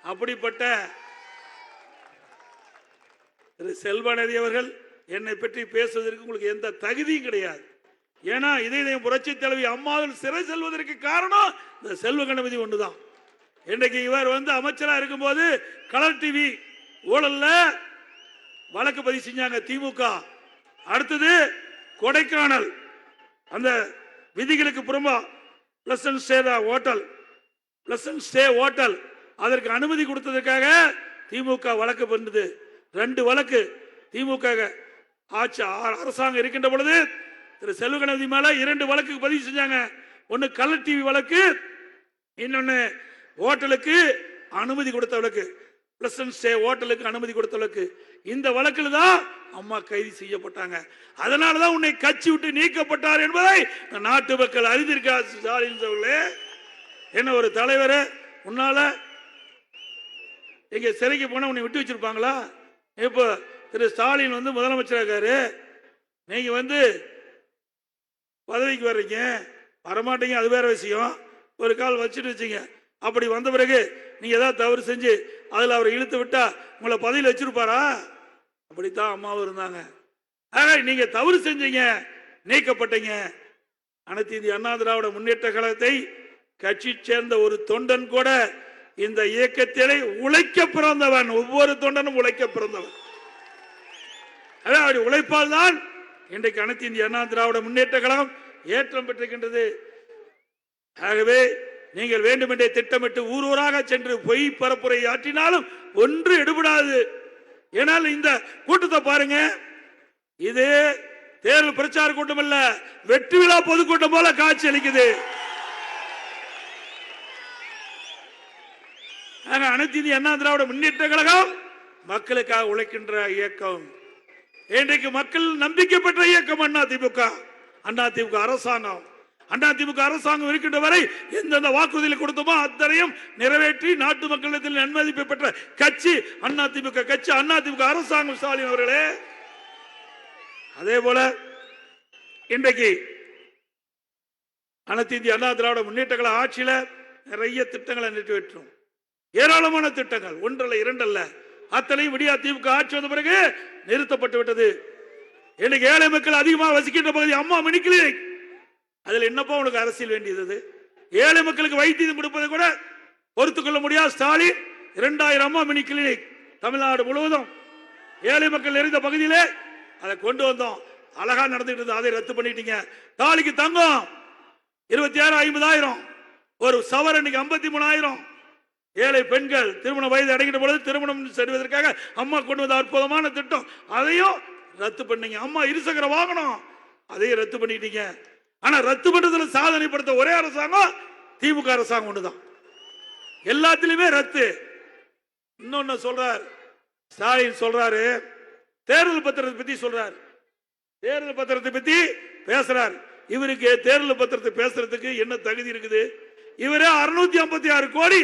அப்படிப்பட்ட திரு செல்வகணபதி அவர்கள் என்னை பற்றி பேசுவதற்கு உங்களுக்கு எந்த தகுதியும் கிடையாது. ஏன்னா இதய புரட்சி தலைவி அம்மாவில் சிறை செல்வதற்கு காரணம் இந்த செல்வ கணபதி ஒன்றுதான். இன்றைக்கு இவர் வந்து அமைச்சரா இருக்கும்போது கலர் டிவி ஊழல்ல வழக்கு பதிவு செஞ்சாங்க திமுக. அடுத்தது கொடைக்கானல் அந்த விதிகளுக்கு புறம்பா பிளசன்ட் ஸ்டே ஹோட்டல் அதற்கு அனுமதி கொடுத்ததற்காக திமுக வழக்கு பண்ணது. 2 வழக்கு திமுக ஆட்சி அரசாங்கம் இருக்கின்ற பொழுது திரு செல்வ கணபதி மேல 2 வழக்கு பதிவு செஞ்சாங்க. ஒன்னு கலர் டிவி வழக்கு, இன்னொன்னு ஹோட்டலுக்கு அனுமதி கொடுத்த வழக்கு, பிளசன்ட் ஸ்டே ஹோட்டலுக்கு அனுமதி கொடுத்த வழக்கு. இந்த வழக்கில் தான் அம்மா கைது செய்யப்பட்டாங்க. அதனாலதான் உன்னை கட்சி விட்டு நீக்கப்பட்டார் என்பதை நாட்டு மக்கள் அறிந்திருக்கார். ஸ்டாலின் அவர்களே, என்ன ஒரு தலைவர் உன்னால எங்க சிறைக்கு போன உன்னை விட்டு வச்சிருப்பாங்களா? இப்போ திரு ஸ்டாலின் வந்து முதலமைச்சராக இருக்காரு. நீங்க வந்து பதவிக்கு வர்றீங்க, வரமாட்டீங்க, அது வேற விஷயம். ஒரு கால் வச்சுட்டு வச்சுங்க. அப்படி வந்த பிறகு நீங்க ஏதாவது தவறு செஞ்சு அதுல அவரை இழுத்து விட்டா உங்களை பதவியில் வச்சிருப்பாரா? அப்படித்தான் அம்மாவும் இருந்தாங்க. நீங்க தவறு செஞ்சீங்க, நீக்கப்பட்டீங்க. அனைத்து இந்திய அண்ணா திராவிட முன்னேற்ற கழகத்தை கட்சி சேர்ந்த ஒரு தொண்டன் கூட இந்த இயக்கத்திலே உழைக்க பிறந்தவன். ஒவ்வொரு தொண்டனும் உழைக்க பிறந்தவன். அப்படி உழைப்பால் தான் இன்றைக்கு அனைத்து இந்திய அண்ணா திராவிட முன்னேற்ற கழகம் ஏற்றம் பெற்றிருக்கின்றது. ஆகவே நீங்கள் வேண்டுமென்றே திட்டமிட்டு ஊர் ஊராக சென்று பொய் பரப்புரை ஆற்றினாலும் ஒன்று எடுபடாது. ஏனால் இந்த கூட்டத்தை பாருங்க, இது தேர்தல் பிரச்சார கூட்டம் அல்ல, வெற்றி விழா பொதுக்கூட்டம் போல காட்சி அளிக்குது. அனைத்து இந்திய அண்ணா திராவிட முன்னேற்ற கழகம் மக்களுக்காக உழைக்கின்ற இயக்கம். இன்றைக்கு மக்கள் நம்பிக்கை பெற்ற இயக்கம் அதிமுக. அதிமுக அரசாங்கம், அதிமுக அரசாங்கம் இருக்கின்ற வரை எந்தெந்த வாக்குறுதிகளை கொடுத்தோமோ அத்தனையும் நிறைவேற்றி நாட்டு மக்களிடத்தில் நன்மதிப்பை பெற்ற கட்சி அதிமுக கட்சி, அதிமுக அரசாங்கம். ஸ்டாலின் அவர்களே, அதே போல இன்றைக்கு அனைத்து இந்திய அண்ணா திராவிட முன்னேற்ற கழக ஆட்சியில நிறைய திட்டங்களை நிறைவேற்றும். ஏராளமான திட்டங்கள், ஒன்றல்ல இரண்டல்ல, அத்தனையும் விடியா திமுக ஆட்சி வந்த பிறகு நிறுத்தப்பட்டு விட்டது. இன்னைக்கு ஏழை மக்கள் அதிகமாக வசிக்கின்ற பகுதி அம்மா மினி கிளினிக். அதுல என்னப்பா உனக்கு அரசியல் வேண்டியது? ஏழை மக்களுக்கு வைத்தியம் கொடுப்பதை கூட பொறுத்துக்கொள்ள முடியாது. ஸ்டாலின் 2000 அம்மா மினி கிளினிக் தமிழ்நாடு முழுவதும் ஏழை மக்கள் நிறைந்த பகுதியிலே அதை கொண்டு வந்தோம். அழகா நடந்துட்டு இருந்தது, அதை ரத்து பண்ணிட்டீங்க. தாலிக்கு தங்கம் 26,50,000, ஒரு சவர் இன்னைக்கு 53,000. ஏழை பெண்கள் திருமண வயது அடைகின்ற பொழுது திருமணம் செய்வதற்காக அம்மா கொண்டு வந்த அற்புதமான திட்டம், அதையும் ரத்து பண்ணீங்க. அம்மா இருசக்கர வாகனம், அதையும் ரத்து பண்ணிட்டீங்க. ஆனா ரத்து பண்றதுல சாதனை படுத்த ஒரே அரசாங்கம் திமுக அரசாங்கம் ஒண்ணுதான். எல்லாத்திலுமே ரத்து. இன்னொன்னு சொல்றார் ஸ்டாலின், சொல்றாரு தேர்தல் பத்திரத்தை பத்தி சொல்றாரு. தேர்தல் பத்திரத்தை பத்தி பேசுறார். இவருக்கு தேர்தல் பத்திரத்தை பேசுறதுக்கு என்ன தகுதி இருக்குது? இவரே 656 கோடி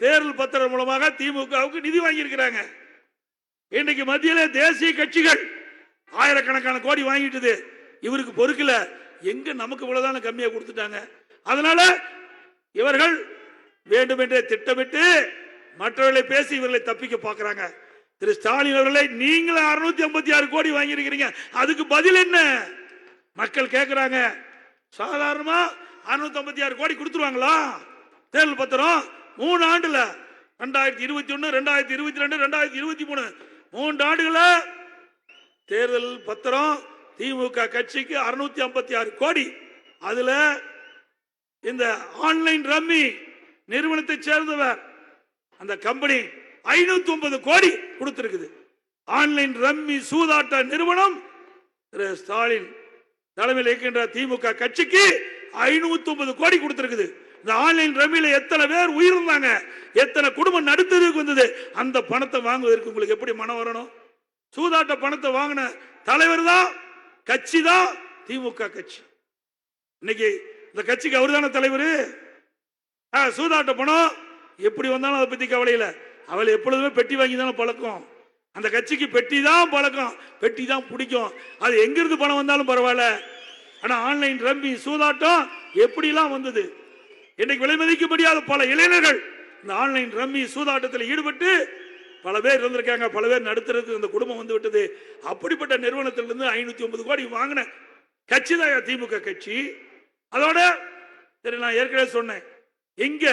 தேர்தல் பத்திரம் மூலமாக திமுகவுக்கு நிதி வாங்கி இருக்கிறாங்க. இன்றைக்கு மத்தியில தேசிய கட்சிகள் ஆயிரக்கணக்கான கோடி வாங்கிட்டு இவருக்கு பொறுக்கல. எங்க நமக்கு இவ்வளவுதான கம்மியா கொடுத்துட்டாங்க. அதனால இவர்கள் வேண்டுமென்றே திட்டமிட்டு மற்றவர்களை பேசி இவர்களை தப்பிக்க பார்க்கிறாங்க. திரு ஸ்டாலின் அவர்களை நீங்களும் 656 கோடி வாங்கி இருக்கிறீங்க, அதுக்கு பதில் என்ன மக்கள் கேட்கிறாங்க. சாதாரணமா 656 கோடி கொடுத்துருவாங்களா? தேர்தல் பத்திரம் 3 ஆண்டுல 2021, 2022, 2023 3 ஆண்டுகள தேர்தல் பத்திரம் திமுக கட்சிக்கு 656 கோடி. அதுல இந்த ஆன்லைன் ரம்மி நிறுவனத்தை சேர்ந்தவர் அந்த கம்பெனி 509 கோடி கொடுத்திருக்குது. ஆன்லைன் ரம்மி சூதாட்ட நிறுவனம் திரு ஸ்டாலின் தலைமையில் இருக்கின்ற திமுக கட்சிக்கு 509 கோடி கொடுத்திருக்குது. இந்த ஆன்லைன் ரம்மியில எத்தனை பேர் உயிரிழந்தாங்க, எத்தனை குடும்பம் நடுத்தருக்கு வந்தது. அந்த பணத்தை வாங்குவதற்கு உங்களுக்கு எப்படி மனம் வரணும்? சூதாட்ட பணத்தை வாங்கின தலைவர் தான், கட்சி தான் திமுக கட்சி. இன்னைக்கு இந்த கட்சிக்கு அவர் தானே தலைவர். சூதாட்ட பணம் எப்படி வந்தாலும் அதை பத்தி கவலை இல்லை. அவளை எப்பொழுதுமே பெட்டி வாங்கி தானே பழக்கம். அந்த கட்சிக்கு பெட்டி தான் பழக்கம், பெட்டி தான் பிடிக்கும். அது எங்கிருந்து பணம் வந்தாலும் பரவாயில்ல. ஆனா ஆன்லைன் ரம்மி சூதாட்டம் எப்படிலாம் வந்தது? இன்னைக்கு விலை மதிக்க முடியாத பல இளைஞர்கள் இந்த ஆன்லைன் ரம்மி சூதாட்டத்தில் ஈடுபட்டு பல பேர் இருந்திருக்காங்க, பல பேர் நடுத்தருக்கு இந்த குடும்பம் வந்து விட்டது. அப்படிப்பட்ட நிறுவனத்திலிருந்து 509 கோடி வாங்கின கட்சி தான் திமுக கட்சி. அதோட சரி, நான் ஏற்கனவே சொன்னேன், எங்க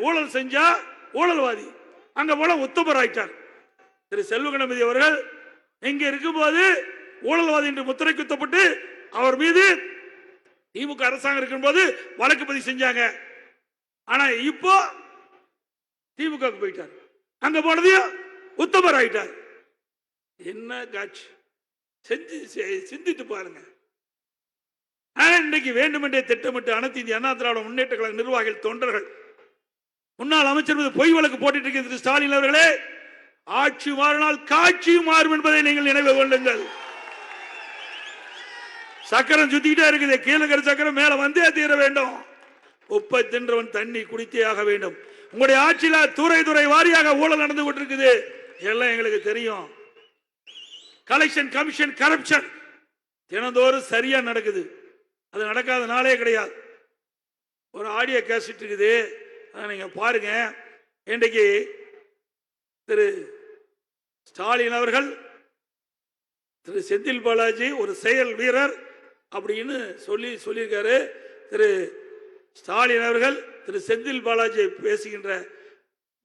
ஊழல் செஞ்சா ஊழல்வாதி, அங்க போல உத்தமர் ஆயிட்டார். திரு செல்வ கணபதி அவர்கள் எங்க இருக்கும்போது ஊழல்வாதி என்று முத்திரை குத்தப்பட்டு அவர் மீது திமுக அரசாங்கம் இருக்கும்போது வழக்கு பதிவு செஞ்சாங்க. ஆனா இப்போ திமுக போயிட்டார், அங்க போனதையும் உத்தமர் ஆயிட்டார். என்ன காட்சி சிந்தித்து பாருங்க. இன்னைக்கு வேண்டுமென்றே திட்டமிட்டு அனைத்து இந்திய அண்ணா திராவிட முன்னேற்ற கழக நிர்வாகிகள், தொண்டர்கள், முன்னாள் அமைச்சர் மீது பொய் வழக்கு போட்டு இருக்கிற ஸ்டாலின் அவர்களே, ஆட்சி மாறினால் காட்சியும் மாறும் என்பதை நீங்கள் நினைவு கொள்ளுங்கள். சக்கரம் சுத்திக்கிட்டே இருக்குது, கீழே சக்கரம் மேல வந்தே தீர வேண்டும். உப்பை தின்றவன் தண்ணி குடித்தே ஆக வேண்டும். உங்களுடைய ஆட்சியில துறை துறை வாரியாக ஊழல் நடந்து கொண்டிருக்குது, எல்லாம் எங்களுக்கு தெரியும். கலெக்ஷன் கமிஷன் கரப்ஷன் தினந்தோறும் சரியா நடக்குது. அது நடக்காத நாளே கிடையாது. ஒரு ஆடியோ கேசட் இருக்குது, நீங்க பாருங்க. இன்றைக்கு திரு ஸ்டாலின் அவர்கள் திரு செந்தில் பாலாஜி ஒரு செயல் வீரர் அப்படின்னு சொல்லியிருக்காரு. திரு ஸ்டாலின் அவர்கள் திரு செந்தில் பாலாஜி பேசுகின்ற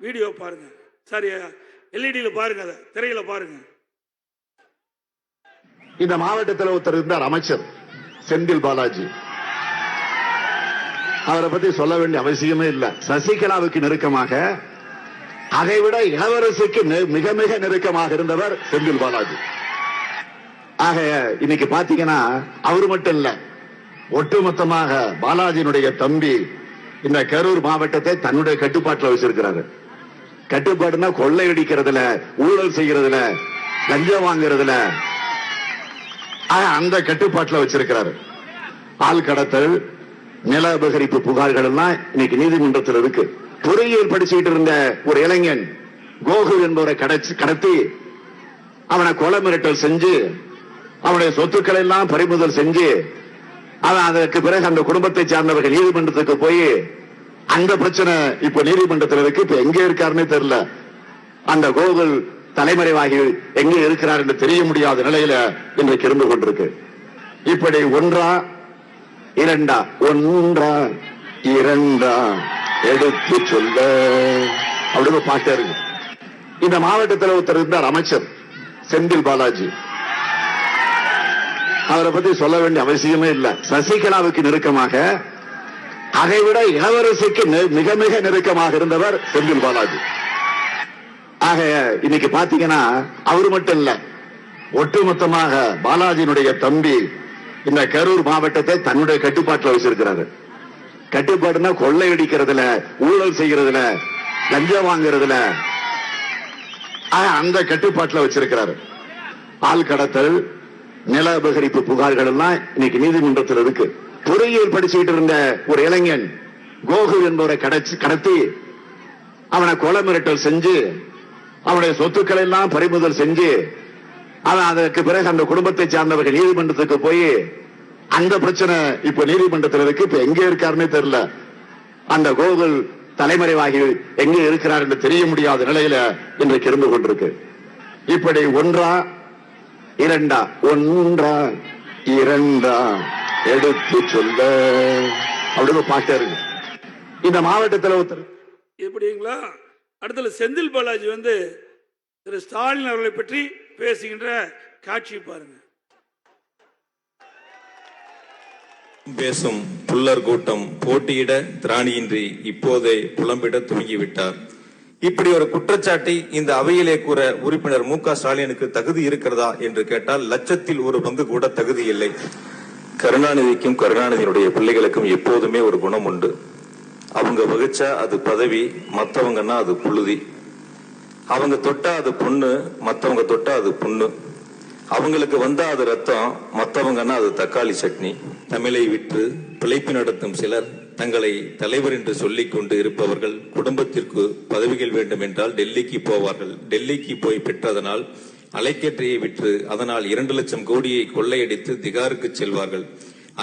வீடியோ பாருங்க. சரி, எல்இடியில பாருங்க, திரையில பாருங்க. இந்த மாவட்டத்தில் ஒருத்தர் இருந்தார், அமைச்சர் செந்தில் பாலாஜி. அவரை பத்தி சொல்ல வேண்டிய அவசியமே இல்லை. சசிகலாவுக்கு நெருக்கமாக, அதைவிட இளவரசிக்கு மிக மிக நெருக்கமாக இருந்தவர் செந்தில் பாலாஜி. ஆக இன்னைக்கு பாத்தீங்கன்னா அவரு மட்டும் இல்ல, ஒட்டுமொத்தமாக பாலாஜியினுடைய தம்பி இந்த கரூர் மாவட்டத்தை தன்னுடைய கட்டுப்பாட்டில் வச்சிருக்கிறாரு. கட்டுப்பாடுனா கொள்ளையடிக்கிறதுல, ஊழல் செய்யறதுல, லஞ்சம் வாங்குறதுல அந்த கட்டுப்பாட்டில் வச்சிருக்கிறாரு. ஆள் கடத்தல், நில அபகரிப்பு புகார்கள் எல்லாம் இன்னைக்கு நீதிமன்றத்தில் இருக்கு. பொறியியல் படிச்சுக்கிட்டு இருந்த ஒரு இளைஞன் கோகு என்பவரை கடத்தி அவனை கொலை மிரட்டல் செஞ்சு அவனுடைய சொத்துக்களை எல்லாம் பறிமுதல் செஞ்சு அவன் அதற்கு பிறகு அந்த குடும்பத்தை சார்ந்தவர்கள் நீதிமன்றத்துக்கு போய் அந்த பிரச்சனை இப்ப நீதிமன்றத்தில் இருக்கு. இப்ப எங்க இருக்காருன்னு தெரியல. அந்த கோகுல் தலைமறைவாகி எங்கே இருக்கிறார் என்று தெரிய முடியாத நிலையில இன்றைக்கு இருந்து கொண்டிருக்கு. இப்படி ஒன்றா இரண்டா, ஒன்றா இரண்டா எடுத்து சொல்ல அப்படின்னு பாட்டு இருக்கு. இந்த மாவட்டத்தில் ஒருத்தர் இருந்தார், அமைச்சர் செந்தில் பாலாஜி. அவரை பத்தி சொல்ல வேண்டிய அவசியமே இல்லை. சசிகலாவுக்கு நெருக்கமாக, அதைவிட இளவரசிக்கு மிக மிக நெருக்கமாக இருந்தவர் செந்தில் பாலாஜி. ஆக இன்னைக்கு பாத்தீங்கன்னா அவரு மட்டும் இல்ல, ஒட்டுமொத்தமாக பாலாஜியினுடைய தம்பி இந்த கரூர் மாவட்டத்தை தன்னுடைய கட்டுப்பாட்டில் வச்சிருக்கிறாரு. கட்டுப்பாடுனா கொள்ளையடிக்கிறதுல, ஊழல் செய்யறதுல, லஞ்சம் வாங்குறதுல அந்த கட்டுப்பாட்டில் வச்சிருக்கிறாரு. ஆள் கடத்தல், நில அபகரிப்பு புகார்கள் எல்லாம் இன்னைக்கு நீதிமன்றத்தில் இருக்கு. பொறியியல் படிச்சுக்கிட்டு இருந்த ஒரு இளைஞன் கோகு என்பவரை கடத்தி அவனை கொலை மிரட்டல் செஞ்சு அவனுடைய சொத்துக்களை எல்லாம் பறிமுதல் செஞ்சு அவன் அதற்கு பிறகு அந்த குடும்பத்தை சார்ந்தவர்கள் நீதிமன்றத்துக்கு போய் அந்த பிரச்சனை இப்ப நீதிமன்றத்தில் இருக்கு. இப்ப எங்க இருக்காருன்னே தெரியல. அந்த கோகுல் தலைமறைவாகி எங்க இருக்கிறார் என்று தெரிய முடியாத நிலையில இன்றைக்கு இருந்து கொண்டிருக்கு. இப்படி ஒன்றா இரண்டா, ஒன்றா இரண்டா எடுத்து சொல்ல அப்படின்னு பாட்டே இருக்கு. இந்த மாவட்டத்தில் ஒருத்தர் எப்படிங்களா? அடுத்தது செந்தில் பாலாஜி திரு ஸ்டாலின் அவர்களை பற்றி பேசுகின்ற காட்சி பாருங்க. பேசும் புல்லர் கூட்டம் போட்டியிட திராணியின்றி இப்போதே புலம்பிட துவங்கிவிட்டார். இப்படி ஒரு குற்றச்சாட்டை இந்த அவையிலே கூற உறுப்பினர் மு க ஸ்டாலினுக்கு தகுதி இருக்கிறதா என்று கேட்டால் லட்சத்தில் ஒரு பங்கு கூட தகுதி இல்லை. கருணாநிதிக்கும் கருணாநிதியினுடைய பிள்ளைகளுக்கும் எப்போதுமே ஒரு குணம் உண்டு. அவங்க வகிச்சா அது பதவி, மத்தவங்கன்னா அது புழுதி. அவங்க தொட்டா அது பொண்ணு, மத்தவங்க தொட்டா அது புண்ணு. அவங்களுக்கு வந்தா அது ரத்தம், மத்தவங்கன்னா அது தக்காளி சட்னி. தமிழை விற்று பிழைப்பு நடத்தும் சிலர் தங்களை தலைவர் என்று சொல்லிக் கொண்டு இருப்பவர்கள் குடும்பத்திற்கு பதவிகள் வேண்டும் என்றால் டெல்லிக்கு போவார்கள். டெல்லிக்கு போய் பெற்றதனால் அலைக்கற்றையை விற்று அதனால் 2 லட்சம் கோடியை கொள்ளையடித்து திகாருக்கு செல்வார்கள்.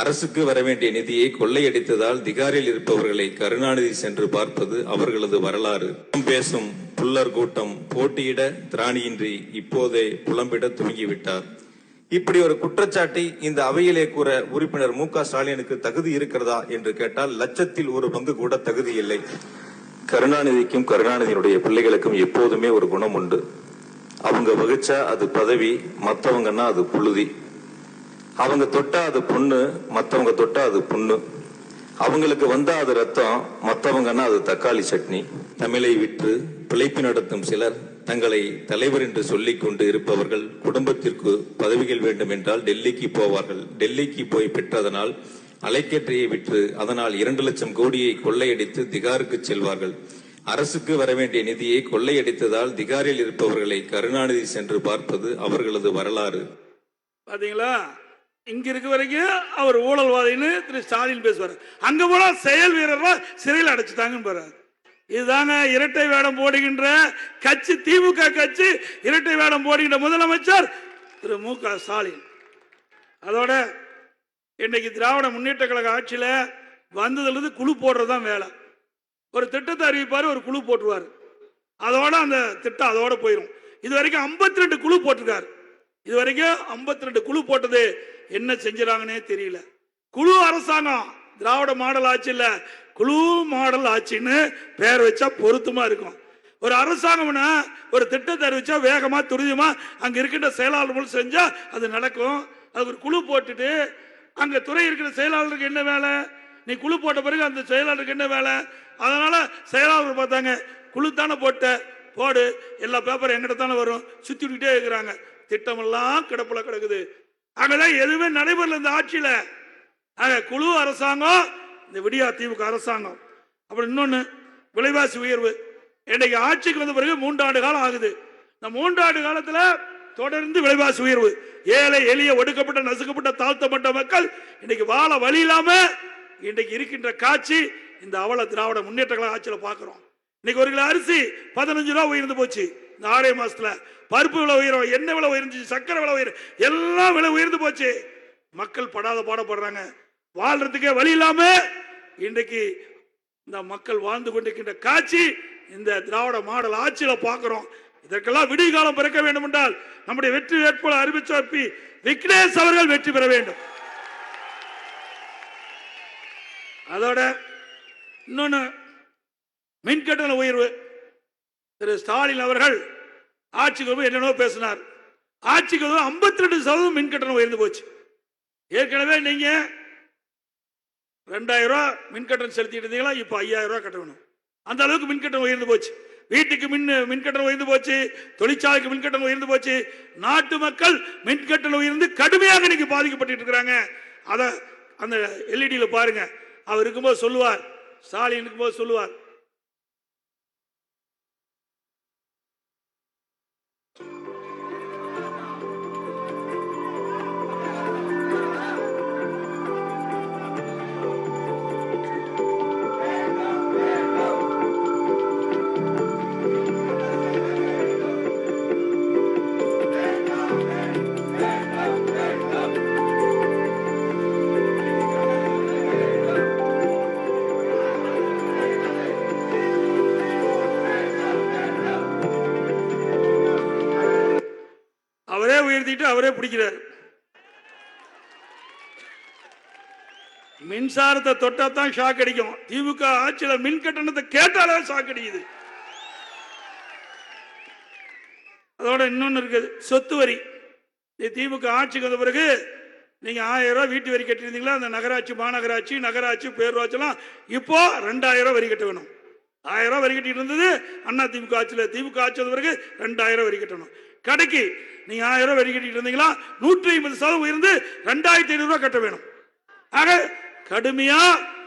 அரசுக்கு வர வேண்டிய நிதியை கொள்ளையடித்ததால் திகாரில் இருப்பவர்களை கருணாநிதி சென்று பார்ப்பது அவர்களது வரலாறு. பேசும் புல்லர் கூட்டம் போட்டியிட திராணியின்றி இப்போதே புலம்பிட துவங்கிவிட்டார். இப்படி ஒரு குற்றச்சாட்டை இந்த அவையிலே கூற உறுப்பினர் மு க ஸ்டாலினுக்கு தகுதி இருக்கிறதா என்று கேட்டால் லட்சத்தில் ஒரு பங்கு கூட தகுதி இல்லை. கருணாநிதிக்கும் கருணாநிதியினுடைய பிள்ளைகளுக்கும் எப்போதுமே ஒரு குணம் உண்டு. அவங்க வகிச்சா அது பதவி, மத்தவங்கன்னா அது புழுதி. அவங்க தொட்டா அது பொண்ணு, மத்தவங்க தொட்டா அது புண்ணு. அவங்களுக்கு வந்தா அது ரத்தம், மத்தவங்கன்னா அது தக்காளி சட்னி. தமிழை விற்று பிழைப்பு நடத்தும் சிலர் தங்களை தலைவர் என்று சொல்லிக் கொண்டு இருப்பவர்கள் குடும்பத்திற்கு பதவிகள் வேண்டும் என்றால் டெல்லிக்கு போவார்கள். டெல்லிக்கு போய் பெற்றதனால் அலைக்கற்றையை விற்று அதனால் 2 லட்சம் கோடியை கொள்ளையடித்து திகாருக்கு செல்வார்கள். அரசுக்கு வர வேண்டிய நிதியை கொள்ளையடித்ததால் திகாரில் இருப்பவர்களை கருணாநிதி சென்று பார்ப்பது அவர்களது வரலாறு. பாத்தீங்களா? இங்க இருக்க வரைக்கும் அவர் ஊழல்வாதின்னு திரு ஸ்டாலின் பேசுவார். அங்க போனா செயல் வீரர்களா சிறையில் அடைச்சுட்டாங்கன்னு பாரு. இதுதாங்க இரட்டை வேடம் போடுகின்ற கட்சி, திமுக கட்சி. இரட்டை வேடம் போடுகின்ற முதலமைச்சர் திரு மு க ஸ்டாலின். அதோட இன்னைக்கு திராவிட முன்னேற்ற கழக ஆட்சியில வந்ததுல இருந்து குழு போடுறதுதான் வேலை. ஒரு திட்டத்தை அறிவிப்பாரு, ஒரு குழு போட்டுருவாரு. அதோட அந்த திட்டம் அதோட போயிடும். இது வரைக்கும் 52 குழு போட்டிருக்காரு. இது வரைக்கும் 52 குழு போட்டது என்ன செஞ்சாங்கன்னே தெரியல. குழு அரசாங்கம், திராவிட மாடல் ஆட்சி இல்ல, குழு மாடல் ஆட்சின்னு பேர் வச்சா பொருத்தமா இருக்கும். ஒரு அரசாங்கம்னா ஒரு திட்டத்தை அறிவிச்சா வேகமா துரிதமா அங்க இருக்கின்ற செயலாளர்கள் செஞ்சா அது நடக்கும். அது ஒரு குழு போட்டுட்டு அங்க துறை இருக்கிற செயலாளருக்கு என்ன வேலை? நீ குழு போட்ட பிறகு அந்த செயலாளருக்கு என்ன வேலை? அதனால செயலாளர் பார்த்தாங்க, குழு தானே போட்ட, போடு, எல்லா பேப்பரும் எங்கிட்ட தானே வரும், சுத்திக்கிட்டே இருக்கிறாங்க. திட்டமெல்லாம் கிடப்புல கிடக்குது. அங்கதான் எதுவுமே நடைபெறல இந்த ஆட்சியில. குழு அரசாங்கம், இந்த விடியா திமுக அரசாங்கம். அப்புறம் இன்னொன்னு, விலைவாசி உயர்வு. இன்னைக்கு ஆட்சிக்கு வந்த பிறகு 3 ஆண்டு காலம் ஆகுது. இந்த 3 ஆண்டு காலத்துல தொடர்ந்து விலைவாசி உயர்வு. ஏழை எளிய ஒடுக்கப்பட்ட நசுக்கப்பட்ட தாழ்த்தப்பட்ட மக்கள் இன்னைக்கு வாழ வழி இல்லாம இன்னைக்கு இருக்கின்ற காட்சி இந்த அவல திராவிட முன்னேற்ற கழக ஆட்சியில பாக்குறோம். இன்னைக்கு 1 கிலோ அரிசி 15 ரூபா உயர்ந்து போச்சு இந்த 6 மாசத்துல. பருப்பு விலை உயரும், எண்ணெய் விலை உயர்ந்துச்சு, சக்கரை விலை உயரும், எல்லாம் விலை உயர்ந்து போச்சு. மக்கள் படாத பாடப்படுறாங்க. வாழ்றதுக்கே வழி இல்லாம இன்றைக்கு இந்த மக்கள் வாழ்ந்து கொண்டிருக்கின்ற காட்சி இந்த திராவிட மாடல் ஆட்சியில பாக்குறோம். இதற்கெல்லாம் விடிய காலம் பிறக்க வேண்டும் என்றால் நம்முடைய வெற்றி வேட்பாளர் அறிவிச்ச விக்னேஷ் அவர்கள் வெற்றி பெற வேண்டும். அதோட இன்னொன்னு, மின்கட்டண உயர்வு. திரு ஸ்டாலின் அவர்கள் ஆட்சிக்கு வந்து என்னென்னோ பேசினார். ஆட்சிக்கு வந்து 52% மின்கட்டணம் உயர்ந்து போச்சு. ஏற்கனவே நீங்க 2000 ரூபாய் மின்கட்டணம் செலுத்திட்டு இருந்தீங்களா, இப்ப 5000 ரூபாய் கட்டணும். அந்த அளவுக்கு மின்கட்டணம் உயர்ந்து போச்சு. வீட்டுக்கு மின்கட்டணம் உயர்ந்து போச்சு, தொழிற்சாலைக்கு மின்கட்டணம் உயர்ந்து போச்சு. நாட்டு மக்கள் மின்கட்டணம் உயர்ந்து கடுமையாக இன்னைக்கு பாதிக்கப்பட்டு இருக்கிறாங்க. அத அந்த எல்இடியில பாருங்க. அவர் இருக்கும்போது சொல்லுவார், ஸ்டாலின் இருக்கும்போது சொல்லுவார், உயர்த்திட்டு அவரே பிடிக்கிறார். மின்சாரத்தை தொட்டா தான் ஷாக் அடிக்கும். திமுக ஆட்சியில மின் கட்டணத்தை கேட்டாலே ஷாக் அடிக்குது. அதோட இன்னொன்னு இருக்குது, சொத்து வரி. திமுக ஆட்சிக்கு வந்த பிறகு நீங்க 1000 ரூபாய் வீட்டு வரி கட்டிருந்தீங்களா, அந்த நகராட்சி, மாநகராட்சி, நகராட்சி, பேரூராட்சிலாம் இப்போ 2000 வரி கட்ட வேணும். 1000 ரூபாய் வரி கட்டிட்டு இருந்தது அண்ணா திமுக ஆட்சியில். திமுக ஆட்சி வந்த பிறகு 2000 வரி கட்டணும். கடைக்கு நீங்க 1000 ரூபாய் வரி கட்டிட்டு இருந்தீங்களா, 150% உயர்ந்து 2500 ரூபாய் கட்ட வேணும். ஆக கடுமையா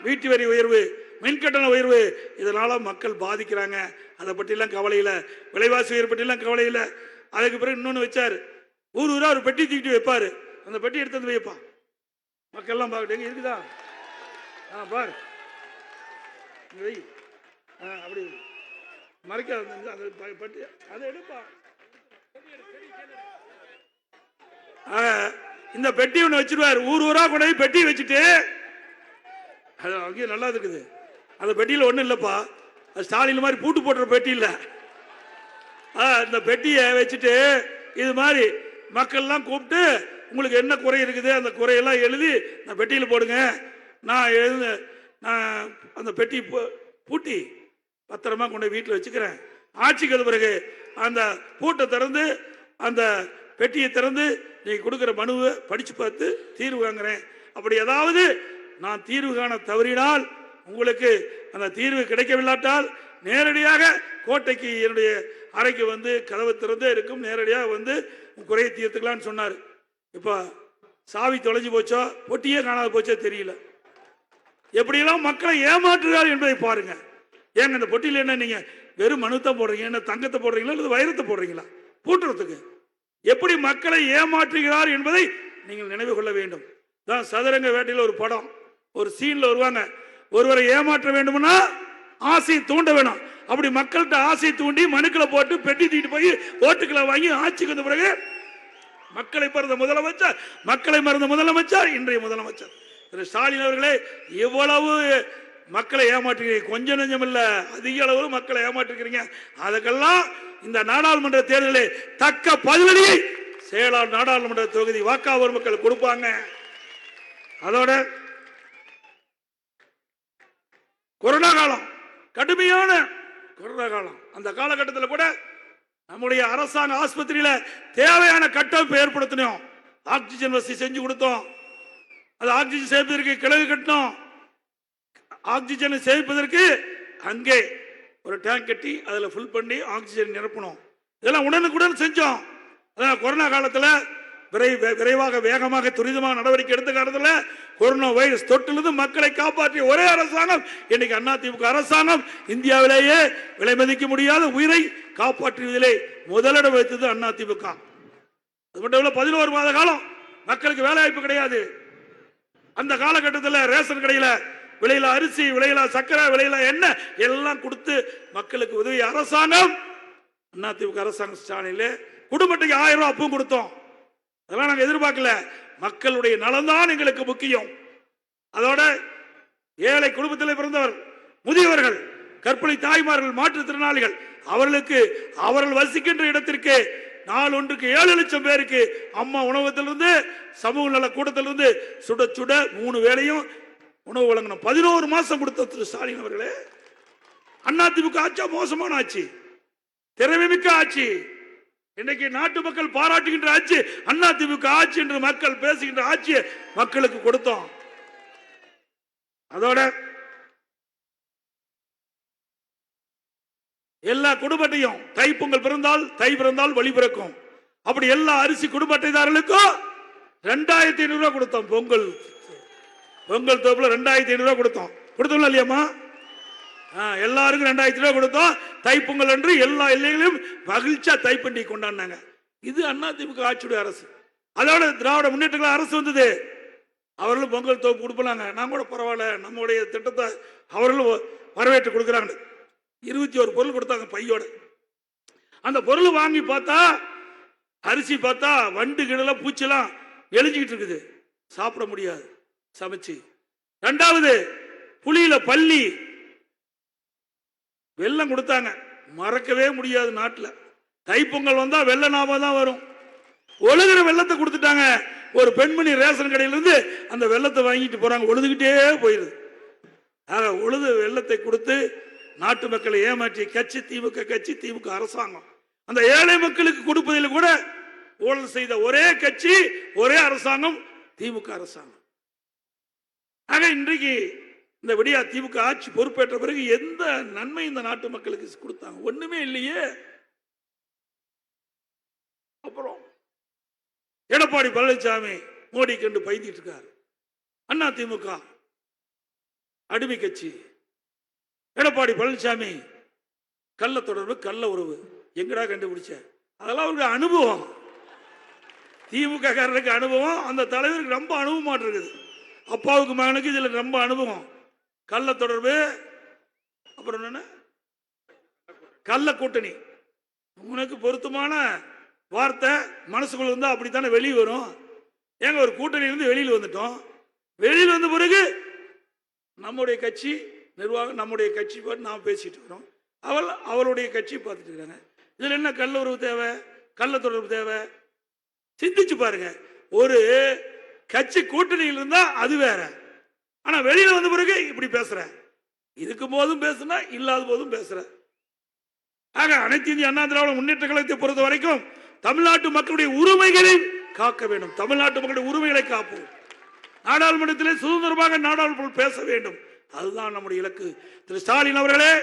வீட்டு வரி உயர்வு, மின்கட்டண உயர்வு, இதனால மக்கள் பாதிக்கிறாங்க. அதை பற்றிலாம் கவலை இல்லை. விலைவாசி உயர்வு பற்றிலாம் கவலை இல்லை. அதுக்கு பிறகு இன்னொன்று வச்சாரு, ஊரா ஒரு பெட்டி தூக்கிட்டு வைப்பாரு. அந்த பெட்டி எடுத்து வந்து வைப்பான். மக்கள்லாம் பார்க்கட்டு இருக்குதா பாரு, வை, அப்படி மறைக்காத அந்த பெட்டி, அதை எடுப்பா. இந்த பெட்டி ஒன்று வச்சிருவாரு. ஊரா கூட பெட்டி வச்சுட்டு, அது அங்கேயே நல்லா இருக்குது. அந்த பெட்டியில் ஒன்றும் இல்லைப்பா, அது ஸ்டாலின் மாதிரி பூட்டு போட்டுற பெட்டி இல்லை. இந்த பெட்டியை வச்சுட்டு இது மாதிரி மக்கள்லாம் கூப்பிட்டு, உங்களுக்கு என்ன குறை இருக்குது அந்த குறையெல்லாம் எழுதி நான் பெட்டியில் போடுங்க, நான் அந்த பெட்டி பூட்டி பத்திரமா கொண்டு வீட்டில் வச்சுக்கிறேன். ஆட்சிக்கு வந்த பிறகு அந்த பூட்டை திறந்து அந்த பெட்டியை திறந்து நீங்க கொடுக்குற மனுவை படிச்சு பார்த்து தீர்வு வாங்குறேன். அப்படி ஏதாவது நான் தீர்வு காண தவறினால், உங்களுக்கு அந்த தீர்வு கிடைக்கவில்லாட்டால் நேரடியாக கோட்டைக்கு என்னுடைய அறைக்கு வந்து கதவு திறந்தே இருக்கும், நேரடியாக வந்து குறையை தீர்த்துக்கலான்னு சொன்னார். இப்போ சாவி தொலைஞ்சு போச்சோ, பொட்டியே காணாத போச்சோ தெரியல. எப்படியெல்லாம் மக்களை ஏமாற்றுகிறார் என்பதை பாருங்க. ஏங்க இந்த பொட்டியில் என்ன நீங்க வெறும் மனுத்தை போடுறீங்க, என்ன தங்கத்தை போடுறீங்களா இல்லை வைரத்தை போடுறீங்களா பூட்டுறதுக்கு? எப்படி மக்களை ஏமாற்றுகிறார் என்பதை நீங்கள் நினைவு கொள்ள வேண்டும். தான் சதுரங்க வேட்டையில் ஒரு படம், ஒரு சீன்ல வருவாங்க, ஒருவரை ஏமாற்ற வேண்டும்னா ஆசையை தூண்ட வேணும். அப்படி மக்கள்கிட்ட ஆசையை தூண்டி மனுக்களை போட்டு பெட்டி தூக்கிட்டு போய் ஓட்டுக்களை வாங்கி ஆட்சிக்கு வந்த பிறகு மக்களை மறந்த முதலமைச்சர், மக்களை மறந்த முதலமைச்சர் இன்றைய முதலமைச்சர் திரு ஸ்டாலின் அவர்களே, எவ்வளவு மக்களை ஏமாற்றுகிறீங்க. கொஞ்சம் நெஞ்சம் இல்ல, அதிக அளவு மக்களை ஏமாற்றுகிறீங்க. அதுக்கெல்லாம் இந்த நாடாளுமன்ற தேர்தலில் தக்க பதிலடியை சேலம் நாடாளுமன்ற தொகுதி வாக்காளர் மக்கள் கொடுப்பாங்க. அதோட கொரோனா காலம், கடுமையான கொரோனா காலம், அந்த காலகட்டத்தில் கூட நம்முடைய அரசாங்க ஆஸ்பத்திரியில தேவையான கட்டமைப்பு ஏற்படுத்தணும். ஆக்சிஜன் வசதி செஞ்சு கொடுத்தோம். அது ஆக்சிஜன் சேமிப்பதற்கு கிழங்கு கட்டணும். ஆக்சிஜனை சேமிப்பதற்கு அங்கே ஒரு டேங்க் கட்டி அதில் ஃபுல் பண்ணி ஆக்சிஜன் நிரப்பணும். இதெல்லாம் உடனுக்குடன் செஞ்சோம். அதான் கொரோனா காலத்தில் விரைவாக வேகமாக துரிதமாக நடவடிக்கை எடுத்த காலத்தில் கொரோனா வைரஸ் தொற்றிலிருந்து மக்களை காப்பாற்றிய ஒரே அரசாங்கம் இன்னைக்கு அதிமுக அரசாங்கம். இந்தியாவிலேயே விலை மதிக்க முடியாத உயிரை காப்பாற்றுவதிலே முதலிடம் வைத்தது அதிமுக. அது மட்டும் இல்ல, 11 மாத காலம் மக்களுக்கு வேலை வாய்ப்பு கிடையாது. அந்த காலகட்டத்தில் ரேஷன் கடையில விலையில அரிசி, விலையில சக்கரை, விலையில எண்ணெய் எல்லாம் கொடுத்து மக்களுக்கு உதவி அரசாங்கம் அதிமுக அரசாங்கம். ஸ்டாலின் குடும்பத்துக்கு 1000 ரூபாய் அப்பவும் கொடுத்தோம். அதெல்லாம் நாங்கள் எதிர்பார்க்கல. மக்களுடைய நலன்தான் எங்களுக்கு முக்கியம். அதோட ஏழை குடும்பத்தில் பிறந்தவர், முதியவர்கள், கர்ப்பிணி தாய்மார்கள், மாற்றுத்திறனாளிகள், அவர்களுக்கு அவர்கள் வசிக்கின்ற இடத்திற்கு நாள் ஒன்றுக்கு 7 லட்சம் பேருக்கு அம்மா உணவகத்திலிருந்து சமூக நல கூட்டத்திலிருந்து சுட சுட 3 வேளையும் உணவு வழங்கணும். 11 மாசம் கொடுத்த திரு ஸ்டாலின் அவர்களே, அதிமுக ஆட்சி மோசமான ஆட்சி, திறமைமிக்க ஆட்சி. இன்னைக்கு நாட்டு மக்கள் பாராட்டுகின்ற ஆட்சி அதிமுக ஆட்சி என்று மக்கள் பேசுகின்ற ஆட்சியை மக்களுக்கு கொடுத்தோம். அதோட எல்லா குடும்பத்தையும் தைப்பொங்கல் பிறந்தால் தை பிறந்தால் வழி பிறக்கும். அப்படி எல்லா அரிசி குடும்ப அட்டைதாரர்களுக்கும் 2500 ரூபாய் கொடுத்தோம். பொங்கல் தோப்புல 2500 ரூபாய் கொடுத்தோம். கொடுத்தோம்ல இல்லையாமா? எல்லாருக்கும் 2000 ரூபாய் கொடுத்தோம். தைப்பொங்கல் அன்று எல்லா எல்லைகளையும் மகிழ்ச்சியா தைப்பண்டிகை கொண்டாடினாங்க. இது அதிமுக ஆட்சியுடைய அரசு. அதோட திராவிட முன்னேற்ற அரசு வந்தது. அவர்களும் பொங்கல் தோப்பு கொடுப்பாங்க. நான் கூட பரவாயில்ல, நம்முடைய திட்டத்தை அவர்களும் வரவேற்று கொடுக்குறாங்க. 21 பொருள் கொடுத்தாங்க பையோட. அந்த பொருள் வாங்கி பார்த்தா அரிசி பார்த்தா வண்டு கிடல பூச்செல்லாம் எழிஞ்சிக்கிட்டு இருக்குது, சாப்பிட முடியாது சமைச்சு. 2வது புளியில பள்ளி வெள்ளம் கொடுத்தாங்க, மறக்கவே முடியாது. நாட்டில் தைப்பொங்கல் வந்தா வெள்ள ஞாபகம் தான் வரும். ஒழுகிற வெள்ளத்தை கொடுத்துட்டாங்க. ஒரு பெண்மணி ரேஷன் கடையில இருந்து அந்த வெள்ளத்தை வாங்கிட்டு போறாங்க, ஒழுதுகிட்டே போயிருது. உழுது வெள்ளத்தை கொடுத்து நாட்டு மக்களை ஏமாற்றிய கட்சி திமுக அரசாங்கம். அந்த ஏழை மக்களுக்கு கொடுப்பதில் கூட ஊழல் செய்த ஒரே கட்சி, ஒரே அரசாங்கம் திமுக அரசாங்கம். ஆக இன்றைக்கு இந்த விடியா திமுக ஆட்சி பொறுப்பேற்ற பிறகு எந்த நன்மை இந்த நாட்டு மக்களுக்கு கொடுத்தாங்க? ஒண்ணுமே இல்லையே. அப்புறம் எடப்பாடி பழனிசாமி மோடி கண்டு பயந்துட்டு இருக்காரு. அண்ணா திமுக அடிமை கட்சி. எடப்பாடி பழனிசாமி கள்ள தொடர்பு, கள்ள உறவு எங்கடா கண்டுபிடிச்ச? அதெல்லாம் அவருக்கு அனுபவம். திமுக காரருக்கு அனுபவம், அந்த தலைவருக்கு ரொம்ப அனுபவமா இருக்குது. அப்பாவுக்கு மகனுக்கு இதுல ரொம்ப அனுபவம். கள்ள தொடர்பு, அப்புறம் என்ன கள்ள கூட்டணி. உனக்கு பொருத்தமான வார்த்தை மனசுக்குள்ள இருந்தா அப்படித்தானே வெளியே வரும். ஏங்க ஒரு கூட்டணி இருந்து வெளியில் வந்துட்டோம். வெளியில் வந்த பிறகு நம்முடைய கட்சி நிர்வாகம், நம்முடைய கட்சி பார்த்து நாம் பேசிட்டு இருக்கிறோம். அவளுடைய கட்சி பார்த்துட்டு இருக்காங்க. இதுல என்ன கள்ள உறவு தேவை, கள்ள தொடர்பு தேவை? சிந்திச்சு பாருங்க. ஒரு கட்சி கூட்டணியில் இருந்தா அது வேற, ஆனா வெளியில வந்த பிறகு இப்படி பேசுற. இதுக்கு போதும் பேசுனா, இல்லாத போதும் பேசுற. ஆக அனைத்து இந்திய அண்ணா திராவிட முன்னேற்ற கழகத்தை பொறுத்த வரைக்கும் தமிழ்நாட்டு மக்களுடைய உரிமைகளை காக்க வேண்டும். தமிழ்நாட்டு மக்களுடைய உரிமைகளை காப்போம். நாடாளுமன்றத்திலே சுதந்திரமாக நாடாளுமன்றம் பேச வேண்டும். அதுதான் நம்முடைய இலக்கு. திரு ஸ்டாலின் அவர்களே,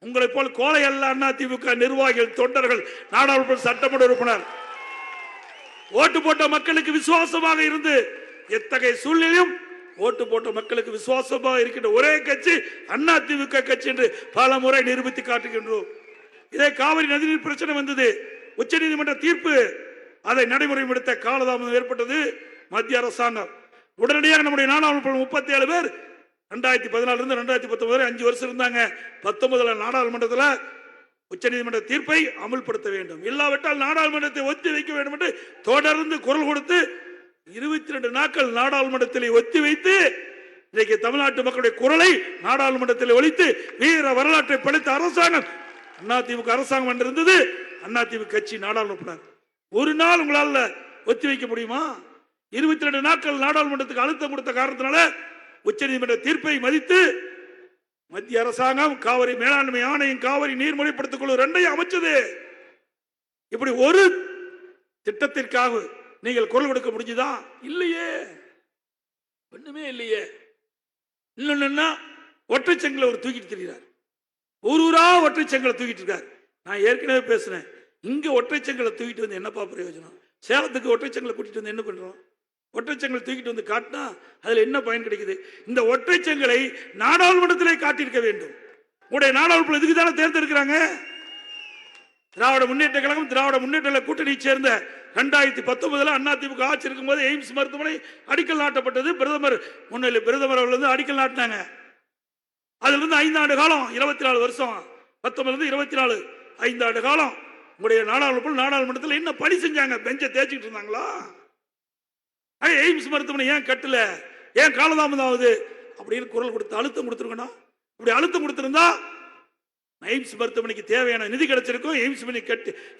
உங்களை போல் கோலை அல்ல அண்ணா திமுக நிர்வாகிகள், தொண்டர்கள், நாடாளுமன்ற சட்டமன்ற உறுப்பினர், ஓட்டு போட்ட மக்களுக்கு விசுவாசமாக இருந்து எத்தகைய சூழ்நிலையும் ஓட்டு போட்ட மக்களுக்கு விசுவாசமாக இருக்கின்ற ஒரே கட்சி அண்ணா திமுக கட்சி என்று பல முறை நிரூபித்து காட்டுகின்றோம். இதே காவிரி நதிநீர் பிரச்சனை வந்தது, உச்ச நீதிமன்ற தீர்ப்பு, அதை நடைமுறைப்படுத்த காலதாமதம் ஏற்பட்டது மத்திய அரசாங்கம். உடனடியாக நம்முடைய நாடாளுமன்ற 37 பேர் 2014 இருந்து 2019 வரை 5 வருஷம் இருந்தாங்க. 19 நாடாளுமன்றத்தில் உச்ச நீதிமன்ற தீர்ப்பை அமல்படுத்த வேண்டும், இல்லாவிட்டால் நாடாளுமன்றத்தை ஒத்தி வைக்க வேண்டும் என்று தொடர்ந்து குரல் கொடுத்து 22 நாட்கள் நாடாளுமன்றத்தில் ஒத்தி வைத்து இன்றைக்கு தமிழ்நாட்டு மக்களுடைய குரலை நாடாளுமன்றத்தில் ஒலித்து வீர வரலாற்றை படைத்த அரசாங்கம் அதிமுக அரசாங்கம் என்று இருந்தது. அதிமுக கட்சி நாடாளுமன்றம் ஒரு நாள் உங்களால் ஒத்தி வைக்க முடியுமா? 22 நாட்கள் நாடாளுமன்றத்துக்கு அழுத்தம் கொடுத்த காரணத்தினால உச்ச நீதிமன்ற தீர்ப்பை மதித்து மத்திய அரசாங்கம் காவிரி மேலாண்மை ஆணையம், காவிரி நீர்முறைப்படுத்திக் குழு 2ஐயும் அமைச்சது. இப்படி ஒரு திட்டத்திற்காக நீங்கள் குரல் கொடுக்க முடிஞ்சுதா? இல்லையே, ஒண்ணுமே இல்லையே. இன்னொன்னா ஒற்றை செங்கலை ஒரு தூக்கிட்டு தெரிகிறார், ஊரூரா ஒற்றை செங்கலை தூக்கிட்டு இருக்கார். நான் ஏற்கனவே பேசினேன், இங்க ஒற்றை செங்கலை தூக்கிட்டு வந்து என்னப்பா பிரயோஜனம்? சேலத்துக்கு ஒற்றை செங்கலை கூட்டிட்டு வந்து என்ன பண்றோம்? ஒற்றை செங்கல் தூக்கிட்டு வந்து காட்டினா அதுல என்ன பயன் கிடைக்குது? இந்த ஒற்றை செங்கலை நாடாளுமன்றத்திலே காட்டியிருக்க வேண்டும். உடைய நாடாளுமன்றம் இதுக்கு தானே தேர்ந்தெடுக்கிறாங்க. திராவிட முன்னேற்ற கழகம், திராவிட முன்னேற்ற கூட்டணியை சேர்ந்த 2019 அதிமுக ஆட்சி இருக்கும் போது எய்ம்ஸ் மருத்துவமனை அடிக்கல் நாட்டப்பட்டது. பிரதமர் முன்னிலை, பிரதமர் அவர்கள் அடிக்கல் நாட்டினாங்க. அதுல இருந்து 5 ஆண்டு காலம், 24 வருஷம், 19 24 5 ஆண்டு காலம் உங்களுடைய நாடாளுமன்றத்தில் என்ன பணி செஞ்சாங்க? பெஞ்சை தேய்ச்சிட்டு இருந்தாங்களா? எய்ம்ஸ் மருத்துவமனை ஏன் கட்டல, ஏன் காலதாமதம் ஆகுது அப்படின்னு குரல் கொடுத்து அழுத்தம் கொடுத்துருக்கணும். இப்படி அழுத்தம் கொடுத்திருந்தா எய்ம்ஸ் மருத்துவமனைக்கு தேவையான நிதி கிடைச்சிருக்கும்.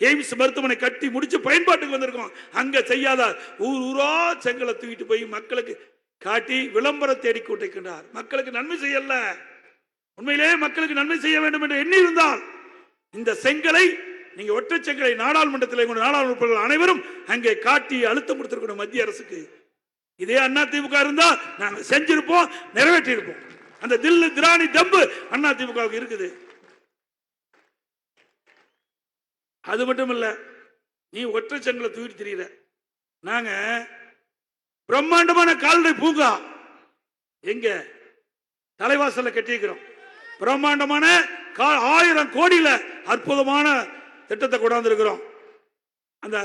எய்ம்ஸ் மருத்துவமனை கட்டி முடிச்சு பயன்பாட்டுக்கு வந்திருக்கும். அங்க செய்யாத ஊரா செங்கலை தூக்கிட்டு போய் மக்களுக்கு காட்டி விளம்பரம் தேடி கூட்டிக்கின்றார். மக்களுக்கு நன்மை செய்யல. உண்மையிலே மக்களுக்கு நன்மை செய்ய வேண்டும் என்று எண்ணி இருந்தால் இந்த செங்கலை நீங்க ஒற்றை செங்கலை நாடாளுமன்றத்தில் நாடாளுமன்ற அனைவரும் அங்கே காட்டி அழுத்தம் கொடுத்திருக்கணும் மத்திய அரசுக்கு. இதே அண்ணா திமுக இருந்தா நாங்க செஞ்சிருப்போம், நிறைவேற்றி இருப்போம். அந்த தில்லு திராணி தம்பு அண்ணா திமுகவுக்கு இருக்குது. அது மட்டும் இல்ல, நீ ஒற்றை செங்கலை தூக்கிட்டு தெரியல. நாங்க பிரம்மாண்டமான கால்நடை பூங்கா எங்க தலைவாசல்ல கட்டியிருக்கிறோம். பிரம்மாண்டமான 1000 கோடியில அற்புதமான திட்டத்தை கொண்டாந்து இருக்கிறோம். அந்த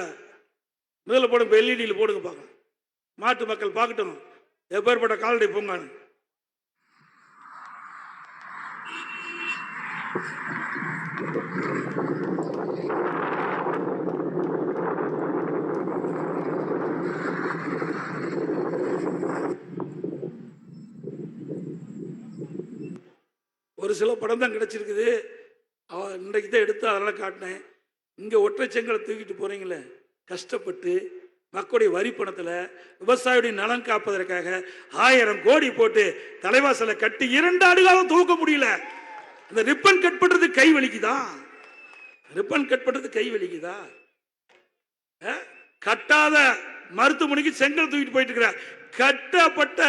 முதல்ல போடுங்க, எல்இடியில் போடுங்க, பார்க்க மாட்டு மக்கள் பார்க்கட்டும் எப்பேற்பட்ட கால்நடை பூங்கான்னு. ஒரு சில படம் தான் கிடைச்சிருக்குது, இன்றைக்கு தான் எடுத்து அதெல்லாம் காட்டினேன். இங்க ஒற்றை செங்கலை தூக்கிட்டு போறீங்களே, கஷ்டப்பட்டு மக்களுடைய வரி பணத்துல விவசாயியுடைய நலன் காப்பதற்காக 1000 கோடி போட்டு தலைவாசலை கட்டி 2 ஆண்டு காலம் தூக்க முடியல. இந்த ரிப்பன் கட் பண்றது கை வலிக்குதா? ரிப்பன் கட் பண்றது கை வலிக்குதா? கட்டாத மருத்துவமனைக்கு செங்கல் தூக்கிட்டு போயிட்டு இருக்கிற கட்டப்பட்ட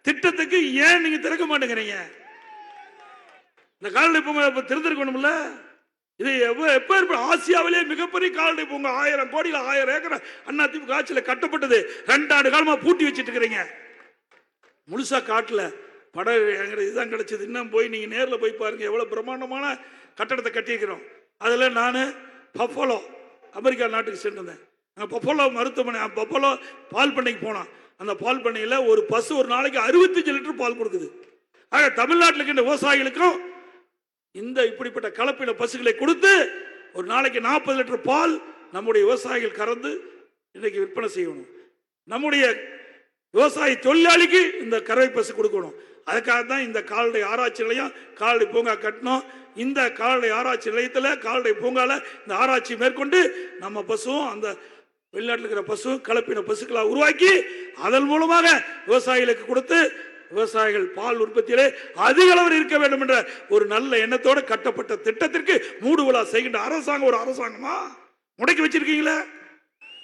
திட்டத்துக்கு ஏன் நீங்க திறக்க மாட்டேங்கிறீங்க? இந்த கால்நடை பூங்கா திறந்திருக்கணும்ல. இது எப்ப ஆசியாவிலே மிகப்பெரிய கால்நடை பூங்கா 1000 கோடியில் 1000 ஏக்கர் அதிமுக ஆட்சியில கட்டப்பட்டது. 2 ஆண்டு காலமா பூட்டி வச்சிட்டு இருக்கிறீங்க. முழுசா காட்டல படம் இதுதான் கிடைச்சது. இன்னும் போய் நீங்க நேரில் போய் பாருங்க எவ்வளவு பிரம்மாண்டமான கட்டடத்தை கட்டியிருக்கிறோம். அதுல நான் பஃபலோ அமெரிக்கா நாட்டுக்கு சென்றிருந்தேன். பஃபலோ மருத்துவமனை பஃபலோ பால் பண்ணைக்கு போனோம். அந்த பால் பண்ணையில் ஒரு பசு ஒரு நாளைக்கு 65 லிட்டர் பால் கொடுக்குது. ஆக தமிழ்நாட்டில் இருக்கின்ற விவசாயிகளுக்கும் இந்த இப்படிப்பட்ட கலப்பின பசுகளை கொடுத்து ஒரு நாளைக்கு 40 லிட்டர் பால் நம்முடைய விவசாயிகள் கறந்து இன்னைக்கு விற்பனை செய்யணும். நம்முடைய விவசாய தொழிலாளிக்கு இந்த கறவை பசு கொடுக்கணும். அதுக்காக தான் இந்த கால்நடை ஆராய்ச்சி நிலையம் கால்நடை பூங்கா கட்டணும். இந்த கால்நடை ஆராய்ச்சி நிலையத்தில் கால்நடை பூங்கால இந்த ஆராய்ச்சி மேற்கொண்டு நம்ம பசுவும் அந்த வெளிநாட்டில் இருக்கிற பசு கலப்பின பசுக்களை உருவாக்கி அதன் மூலமாக விவசாயிகளுக்கு கொடுத்து விவசாயிகள் பால் உற்பத்தியிலே அதிக அளவில் இருக்க வேண்டும் என்ற ஒரு நல்ல எண்ணத்தோடு கட்டப்பட்ட திட்டத்திற்கு மூடு விழா செய்கின்ற அரசாங்கம் ஒரு அரசாங்கமா முடக்கி வச்சிருக்கீங்களே.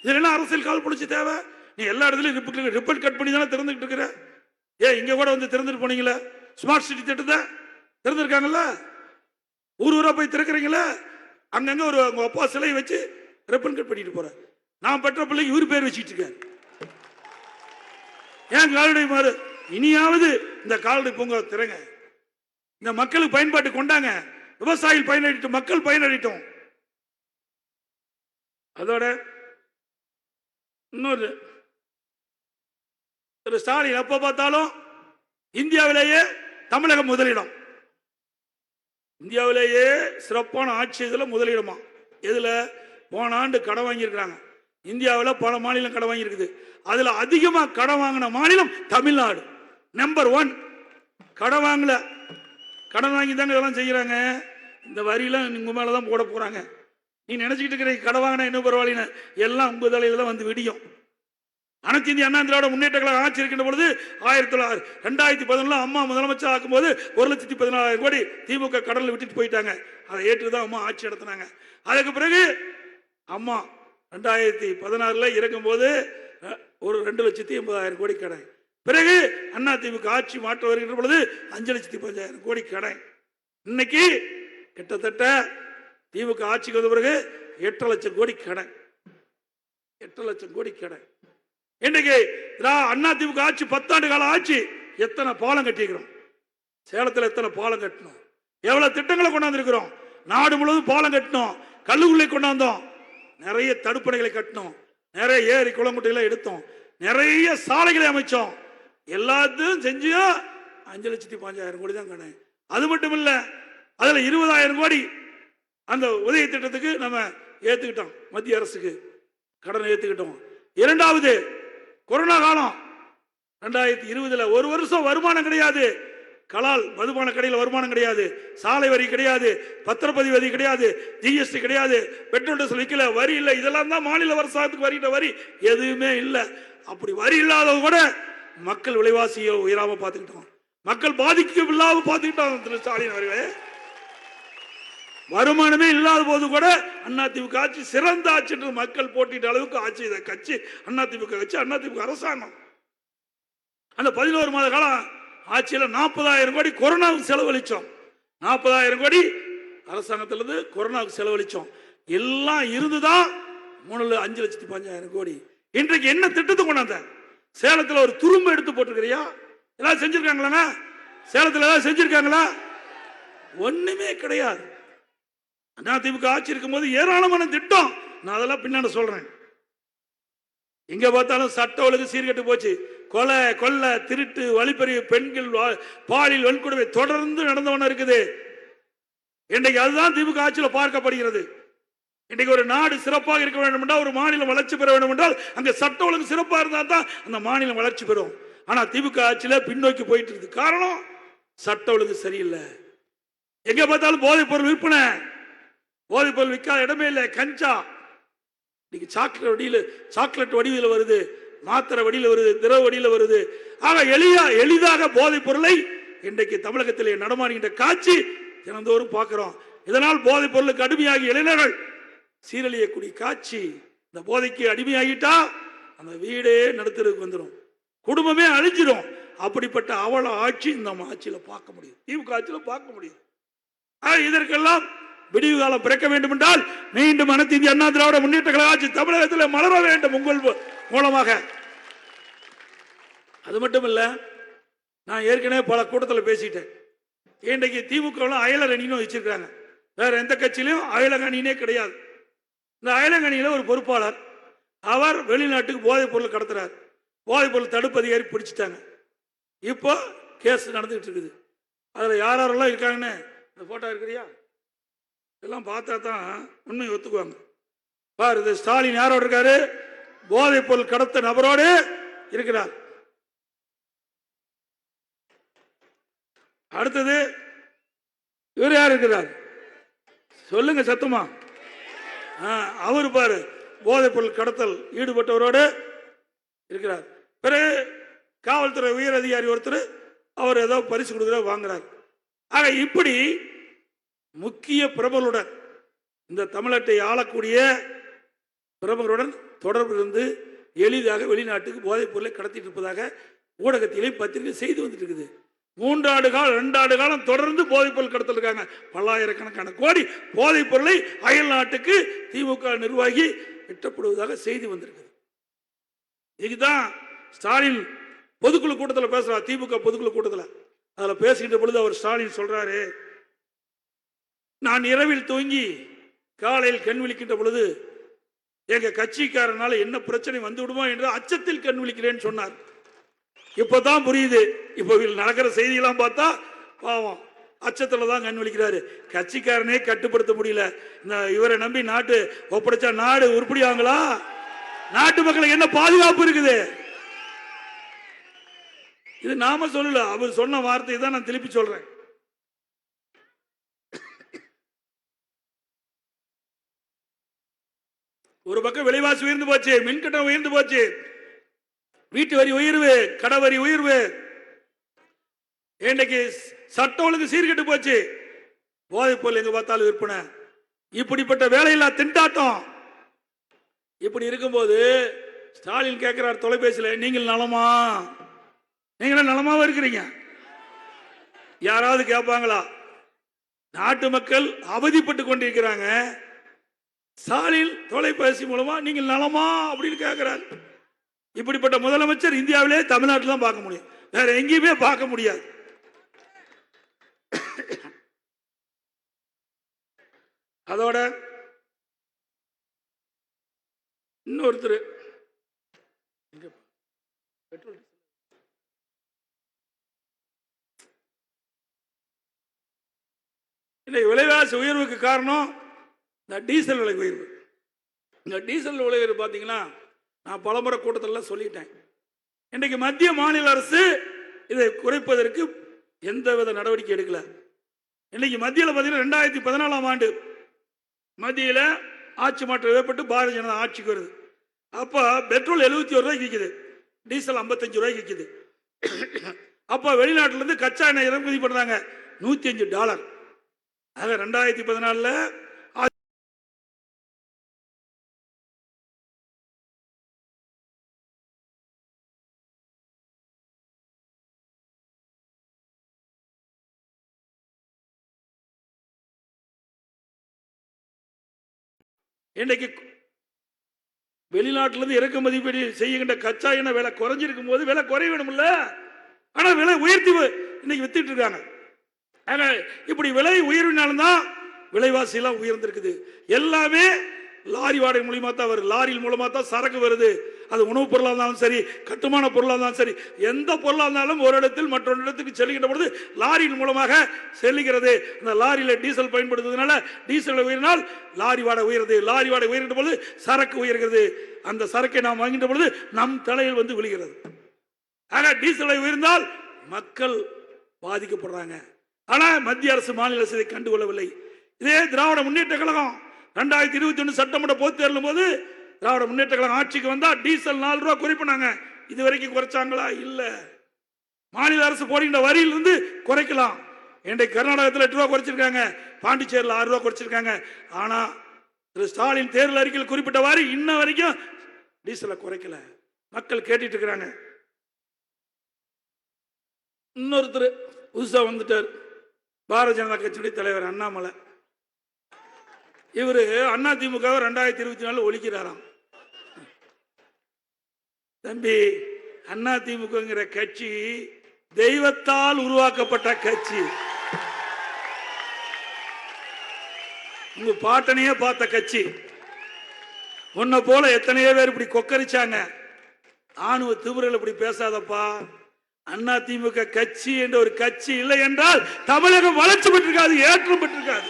இதுல என்ன அரசியல் கால் பிடிச்சி தேவை? நீ எல்லா இடத்துலயும் ரிப்பன் கட் பண்ணி தானே திறந்துகிட்டு இருக்கிற. ஏன் இங்க கூட வந்து திறந்துட்டு போனீங்களே? ஸ்மார்ட் சிட்டி திட்டத்தை திறந்திருக்காங்கல்ல. ஊரா போய் திறக்கிறீங்களா? அங்கங்க ஒரு உங்க அப்பா சிலை வச்சு ரிப்பன் கட் பண்ணிட்டு போற. நான் பெற்ற பிள்ளைக்கு இவர் பேர் வச்சுட்டு இருக்காரு. ஏன் கால்நடை மாறு? இனியாவது இந்த கால்நடை பூங்கா திறங்க. இந்த மக்களுக்கு பயன்பாட்டு கொண்டாங்க. விவசாயிகள் பயனளிட்டும், மக்கள் பயனளிட்டும். அதோட இன்னொரு திரு ஸ்டாலின் எப்ப பார்த்தாலும் இந்தியாவிலேயே தமிழகம் முதலிடம், இந்தியாவிலேயே சிறப்பான ஆட்சி இதுல முதலிடமா. எதுல? போன ஆண்டு கடன் வாங்கியிருக்கிறாங்க. இந்தியாவில் பல மாநிலம் கடன் வாங்கியிருக்குது. அதுல அதிகமா கடன் வாங்கின மாநிலம் தமிழ்நாடு. நம்பர் 1. கடன் வாங்கல, கடன் வாங்கி தாங்க இதெல்லாம் செய்யறாங்க. இந்த வரியெல்லாம் உங்க மேலதான் போட போறாங்க. நீ நினைச்சுக்கிட்டு இருக்கிற கடன் வாங்கினா இன்னும் பரவாயில்ல, எல்லாம் உங்க தலையில தான் வந்து விடியும். அனைத்து இந்திய அண்ணா திராவிட முன்னேற்ற கழகம் ஆட்சி இருக்கின்ற பொழுது 2011 அம்மா முதலமைச்சர் ஆக்கும் போது 1,14,000 கோடி திமுக கடலில் விட்டுட்டு போயிட்டாங்க. அதை ஏற்றுதான் அம்மா ஆட்சி நடத்தினாங்க. அதுக்கு பிறகு அம்மா 2016 இறக்கும் போது ஒரு 2,80,000 கோடி கடன். பிறகு அண்ணா திமுக ஆட்சி மாற்ற வருகின்ற பொழுது 5,05,000 கோடி கடன். இன்னைக்கு கிட்டத்தட்ட திமுக ஆட்சிக்கு வந்த பிறகு 8 லட்சம் கோடி கடன். 8 லட்சம் கோடி கடன். இன்னைக்கு அண்ணா திமுக ஆட்சி 10 ஆண்டு கால ஆட்சி. எத்தனை பாலம் கட்டிக்கிறோம்? சேலத்தில் எத்தனை பாலம் கட்டணும்? எவ்வளவு திட்டங்களை கொண்டாந்துருக்கிறோம். நாடு முழுவதும் பாலம் கட்டணும், கல்லுக்குள்ளே கொண்டாந்தோம், நிறைய தடுப்பணைகளை கட்டணும், நிறைய ஏரி குளங்குட்டைகளை எடுத்தோம், நிறைய சாலைகளை அமைச்சோம். எல்லாத்தையும் செஞ்சியும் 5,05,000 கோடி தான் கடன். அது மட்டும் இல்ல, அதுல 20,000 கோடி அந்த உதவி திட்டத்துக்கு நம்ம ஏத்துக்கிட்டோம். மத்திய அரசுக்கு கடன் ஏத்துக்கிட்டோம். இரண்டாவது கொரோனா காலம் 2020 ஒரு வருஷம் வருமானம் கிடையாது. கலால் மதுபான கடையில் வருமானம் கிடையாது, சாலை வரி கிடையாது, பத்திரப்பதிவு வரி கிடையாது, ஜிஎஸ்டி கிடையாது, பெட்ரோல் டீசல் விற்கல, வரி இல்லை. இதெல்லாம் தான் மாநில அரசாங்கத்துக்கு வருகின்ற வரி. எதுவுமே இல்லை. அப்படி வரி இல்லாத கூட மக்கள் விலைவாசியை உயராம பார்த்துக்கிட்டோம், மக்கள் பாதிக்க இல்லாம பார்த்துக்கிட்டோம். திரு ஸ்டாலின் அவர்களே, வருமானமே இல்லாத போது கூட அதிமுக ஆட்சி சிறந்த ஆட்சி என்று மக்கள் போட்டிட்ட அளவுக்கு ஆட்சி கட்சி அதிமுக கட்சி, அதிமுக அரசாங்கம். அந்த 11 மாத காலம் ஆட்சியில் 40,000 கோடி கொரோனாவுக்கு செலவழிச்சோம். 40,000 கோடி அரசாங்கத்திலிருந்து கொரோனாவுக்கு செலவழிச்சோம். எல்லாம் இருந்துதான் 5,05,000 கோடி. இன்றைக்கு என்ன திட்டத்தை கொண்டாந்த? சேலத்தில் ஒரு துரும்பு எடுத்து போட்டிருக்கிறியா? எல்லாம் செஞ்சிருக்காங்களா? சேலத்தில் ஏதாவது செஞ்சிருக்காங்களா? ஒண்ணுமே கிடையாது. அதிமுக ஆட்சி இருக்கும் போது ஏராளமான திட்டம். நான் அதெல்லாம் பின்னாடி சொல்றேன். எங்க பார்த்தாலும் சட்ட ஒழுங்கு சீர்கெட்டு போச்சு. கொலை, கொள்ளை, திருட்டு, வழிப்பறிவு, பெண்கள் பாலியல் வன்கொடுமை தொடர்ந்து நடந்தவன இருக்குது. இன்றைக்கு அதுதான் திமுக ஆட்சியில் பார்க்கப்படுகிறது. இன்றைக்கு ஒரு நாடு சிறப்பாக இருக்க வேண்டும் என்றால், ஒரு மாநிலம் வளர்ச்சி பெற வேண்டும் என்றால் அங்க சட்ட ஒழுங்கு சிறப்பாக இருந்தால் தான் அந்த மாநிலம் வளர்ச்சி பெறும். ஆனா திமுக ஆட்சியில பின்னோக்கி போயிட்டு இருக்கு. காரணம் சட்ட ஒழுங்கு சரியில்லை. எங்க பார்த்தாலும் போதைப் பொருள் விற்பனை, போதைப் பொருள் விற்காத இடமே இல்லை. கஞ்சா இன்னைக்கு சாக்லேட் வடிவில் வருது, மாத்திரை வடிவில் வருது, திரவ வடிவில் வருது. ஆக எளிதாக போதைப் பொருளை இன்றைக்கு தமிழகத்திலே நடமாடுகின்ற காட்சி தினந்தோறும் பார்க்கிறோம். இதனால் போதைப் பொருளுக்கு அடிமையாகி இளைஞர்கள் சீரழியக்கூடிய காட்சி. இந்த போதைக்கு அடிமையாகிட்டா அந்த வீடே நடத்துறதுக்கு வந்துடும், குடும்பமே அழிஞ்சிடும். அப்படிப்பட்ட அவல ஆட்சி இந்த ஆட்சியில பார்க்க முடியும், திமுக ஆட்சியில பார்க்க முடியும். இதற்கெல்லாம் விடிவு காலம் பிறக்க வேண்டும் என்றால் மீண்டும் அனைத்து இந்திய அண்ணா திராவிட முன்னேற்ற கழக ஆட்சி தமிழகத்தில் மலர வேண்டும் உங்கள் மூலமாக. அது மட்டும் இல்ல, நான் ஏற்கனவே பல கூட்டத்தில் பேசிட்டேன். இன்றைக்கு திமுக அயலர் அணின்னு வச்சிருக்காங்க. வேற எந்த கட்சியிலும் அயலக அணினே கிடையாது. இந்த அயலக அணியில ஒரு பொறுப்பாளர், அவர் வெளிநாட்டுக்கு போதைப் பொருள் கடத்துறார். போதைப் பொருள் தடுப்பு அதிகாரி பிடிச்சிட்டாங்க. இப்போ கேஸ் நடந்துகிட்டு இருக்குது. அதுல யாரெல்லாம் இருக்காங்கன்னு இந்த போட்டோ இருக்கிறியா, இதெல்லாம் பார்த்தா தான் உண்மை ஒத்துக்குவாங்க. பாரு, இது ஸ்டாலின் யாரோட இருக்காரு? போதைப் பொருள் கடத்த நபரோடு இருக்கிறார். அடுத்தது இவர் யார் இருக்கிறார் சொல்லுங்க சத்தமா. அவர் பாரு, போதைப் பொருள் கடத்தல் ஈடுபட்டவரோடு இருக்கிறார். பிறகு காவல்துறை உயர் அதிகாரி ஒருத்தர் அவர் ஏதோ பரிசு கொடுக்குற வாங்குறார். ஆக இப்படி முக்கிய பிரபலுடன், இந்த தமிழகத்தை ஆளக்கூடிய பிரபலுடன் தொடர்பு இருந்து எளிதாக வெளிநாட்டுக்கு போதைப் பொருளை கடத்திட்டு இருப்பதாக ஊடகத்திலே பத்திரிகை செய்து வந்துட்டு இருக்குது. 3 ஆண்டு காலம் 2 ஆண்டு காலம் தொடர்ந்து போதைப் பொருள் கடத்தல் இருக்காங்க. பல்லாயிரக்கணக்கான கோடி போதைப் பொருளை அயல் நாட்டுக்கு திமுக நிர்வாகி வெட்டப்படுவதாக செய்தி வந்திருக்குது. இதுதான் ஸ்டாலின் பொதுக்குழு கூட்டத்தில் பேசுறார். திமுக பொதுக்குழு கூட்டத்தில் அதில் பேசுகின்ற பொழுது அவர் ஸ்டாலின் சொல்றாரு, நான் இரவில் தூங்கி காலையில் கண் விழிக்கின்ற பொழுது எங்க கட்சிக்காரனால என்ன பிரச்சனை வந்து விடுமோ என்று அச்சத்தில் கண் விழிக்கிறேன்னு சொன்னார். இப்பதான் புரியுது. இப்ப நடக்கிற செய்தியெல்லாம் பார்த்தா பாவம் அச்சத்துல தான் கண் விழிக்கிறாரு. கட்சிக்காரனே கட்டுப்படுத்த முடியல. இவரை நம்பி நாட்டு ஒப்படைச்சா நாடு உருப்படியாங்களா? நாட்டு மக்களுக்கு என்ன பாதுகாப்பு இருக்குது? இது நாம சொல்லல, அவர் சொன்ன வார்த்தை தான் நான் திருப்பி சொல்றேன். ஒரு பக்கம் விலைவாசி உயர்ந்து போச்சு, மின்கட்டணம் உயர்ந்து போச்சு, வீட்டு வரி உயர்வு, கடை வரி உயர்வு, இன்றைக்கு சட்டம் ஒழுங்கு சீர்கெட்டு போச்சு, போதைப் பொருள் எங்க பார்த்தாலும் விற்பனை, இப்படிப்பட்ட வேலையில்லா திண்டாட்டம். இப்படி இருக்கும்போது ஸ்டாலின் கேட்கிறார் தொலைபேசியில், நீங்கள் நலமா? நீங்களும் நலமாவா இருக்கிறீங்க? யாராவது கேட்பாங்களா? நாட்டு மக்கள் அவதிப்பட்டு கொண்டிருக்கிறாங்க. ஸ்டாலின் தொலைபேசி மூலமா நீங்கள் நலமா அப்படின்னு கேட்கிறார். இப்படிப்பட்ட முதலமைச்சர் இந்தியாவிலே தமிழ்நாட்டில் தான் பார்க்க முடியும், வேற எங்கேயுமே பார்க்க முடியாது. அதோட இன்னொருத்தர் இன்னைக்கு விலைவாசி உயர்வுக்கு காரணம் இந்த டீசல் விலை உயர்வு. இந்த டீசல் விலை உயர்வு பார்த்தீங்கன்னா, நான் பலமுறை கூட்டத்தில் சொல்லிட்டேன். இன்றைக்கு மத்திய மாநில அரசு இதை குறைப்பதற்கு எந்தவித நடவடிக்கை எடுக்கல. இன்னைக்கு மத்தியில் பார்த்தீங்கன்னா 2014ஆம் ஆண்டு மத்தியில் ஆட்சி மாற்றம் ஏற்பட்டு பாரதிய ஜனதா ஆட்சிக்கு வருது. அப்போ பெட்ரோல் 71 ரூபாய்க்கு விற்குது, டீசல் 55 ரூபாய்க்கு விற்குது. அப்போ வெளிநாட்டிலிருந்து கச்சா எண்ணெய் இறக்குமதி பண்றாங்க $105. ஆக 2014 இன்றைக்கு வெளிநாட்டிலிருந்து இறக்குமதி செய்கின்ற கச்சா எண்ணெய் விலை குறைஞ்சிருக்கும் போது விலை குறைய வேணும்ல, ஆனா விலை உயர்த்தி இன்னைக்கு வித்துட்டு இருக்காங்க. இப்படி விலை உயர்வினால்தான் விலைவாசி எல்லாம் உயர்ந்திருக்குது. எல்லாமே லாரி வாடகை மூலியமா தான் வருது, லாரியின் மூலமா தான் சரக்கு வருது. அது உணவுப் பொருளாக இருந்தாலும் சரி, கட்டுமான பொருளாக இருந்தாலும் சரி, எந்த பொருளாக இருந்தாலும் ஒரு இடத்தில் மற்றொரு இடத்துக்கு செல்கின்ற பொழுது லாரியின் மூலமாக செல்லுகிறது. அந்த லாரியில டீசல் பயன்படுத்துவதனால டீசல் உயர்னால் லாரி வாடகை உயர்றது, லாரி வாடகை உயர்கின்ற பொழுது சரக்கு உயர்கிறது. அந்த சரக்கை நாம் வாங்கின்ற பொழுது நம் தலையில் வந்து விழுகிறது. ஆக டீசல் உயர்ந்தால் மக்கள் பாதிக்கப்படுறாங்க. ஆனா மத்திய அரசு மாநில அரசு இதை கண்டுகொள்ளவில்லை. இதே திராவிட முன்னேற்ற கழகம் 2021 சட்டமன்ற பொதுத் தேர்தலும் போது திராவிட முன்னேற்ற கழகம் ஆட்சிக்கு வந்தா டீசல் 4 ரூபாய் குறைப்பினாங்க. இது வரைக்கும் குறைச்சாங்களா? இல்ல. மாநில அரசு போடுகின்ற வரியிலிருந்து குறைக்கலாம். இன்றைக்கு கர்நாடகத்தில் 8 ரூபாய் குறைச்சிருக்காங்க, பாண்டிச்சேரியில் 6 ரூபாய் குறைச்சிருக்காங்க. ஆனா திரு ஸ்டாலின் தேர்தல் அறிக்கையில் குறிப்பிட்டவாறு இன்ன வரைக்கும் டீசலை குறைக்கல. மக்கள் கேட்டுட்டு இருக்கிறாங்க. இன்னொருத்தர் புதுசா வந்துட்டார், பாரதிய ஜனதா கட்சியுடைய தலைவர் அண்ணாமலை. இவரு அதிமுக 2024 ஒழிக்கிறாராம். தம்பி, அதிமுகங்கிற கட்சி தெய்வத்தால் உருவாக்கப்பட்ட கட்சி. உங்க பாட்டனையே பார்த்த கட்சி. உன்னை போல எத்தனையோ பேர் இப்படி கொக்கரிச்சாங்க. ஆணுவ திமுறையில் இப்படி பேசாதப்பா. அதிமுக கட்சி என்ற ஒரு கட்சி இல்லை என்றால் தமிழகம் வளர்ச்சி பெற்றிருக்காது, ஏற்றம் பெற்றிருக்காது.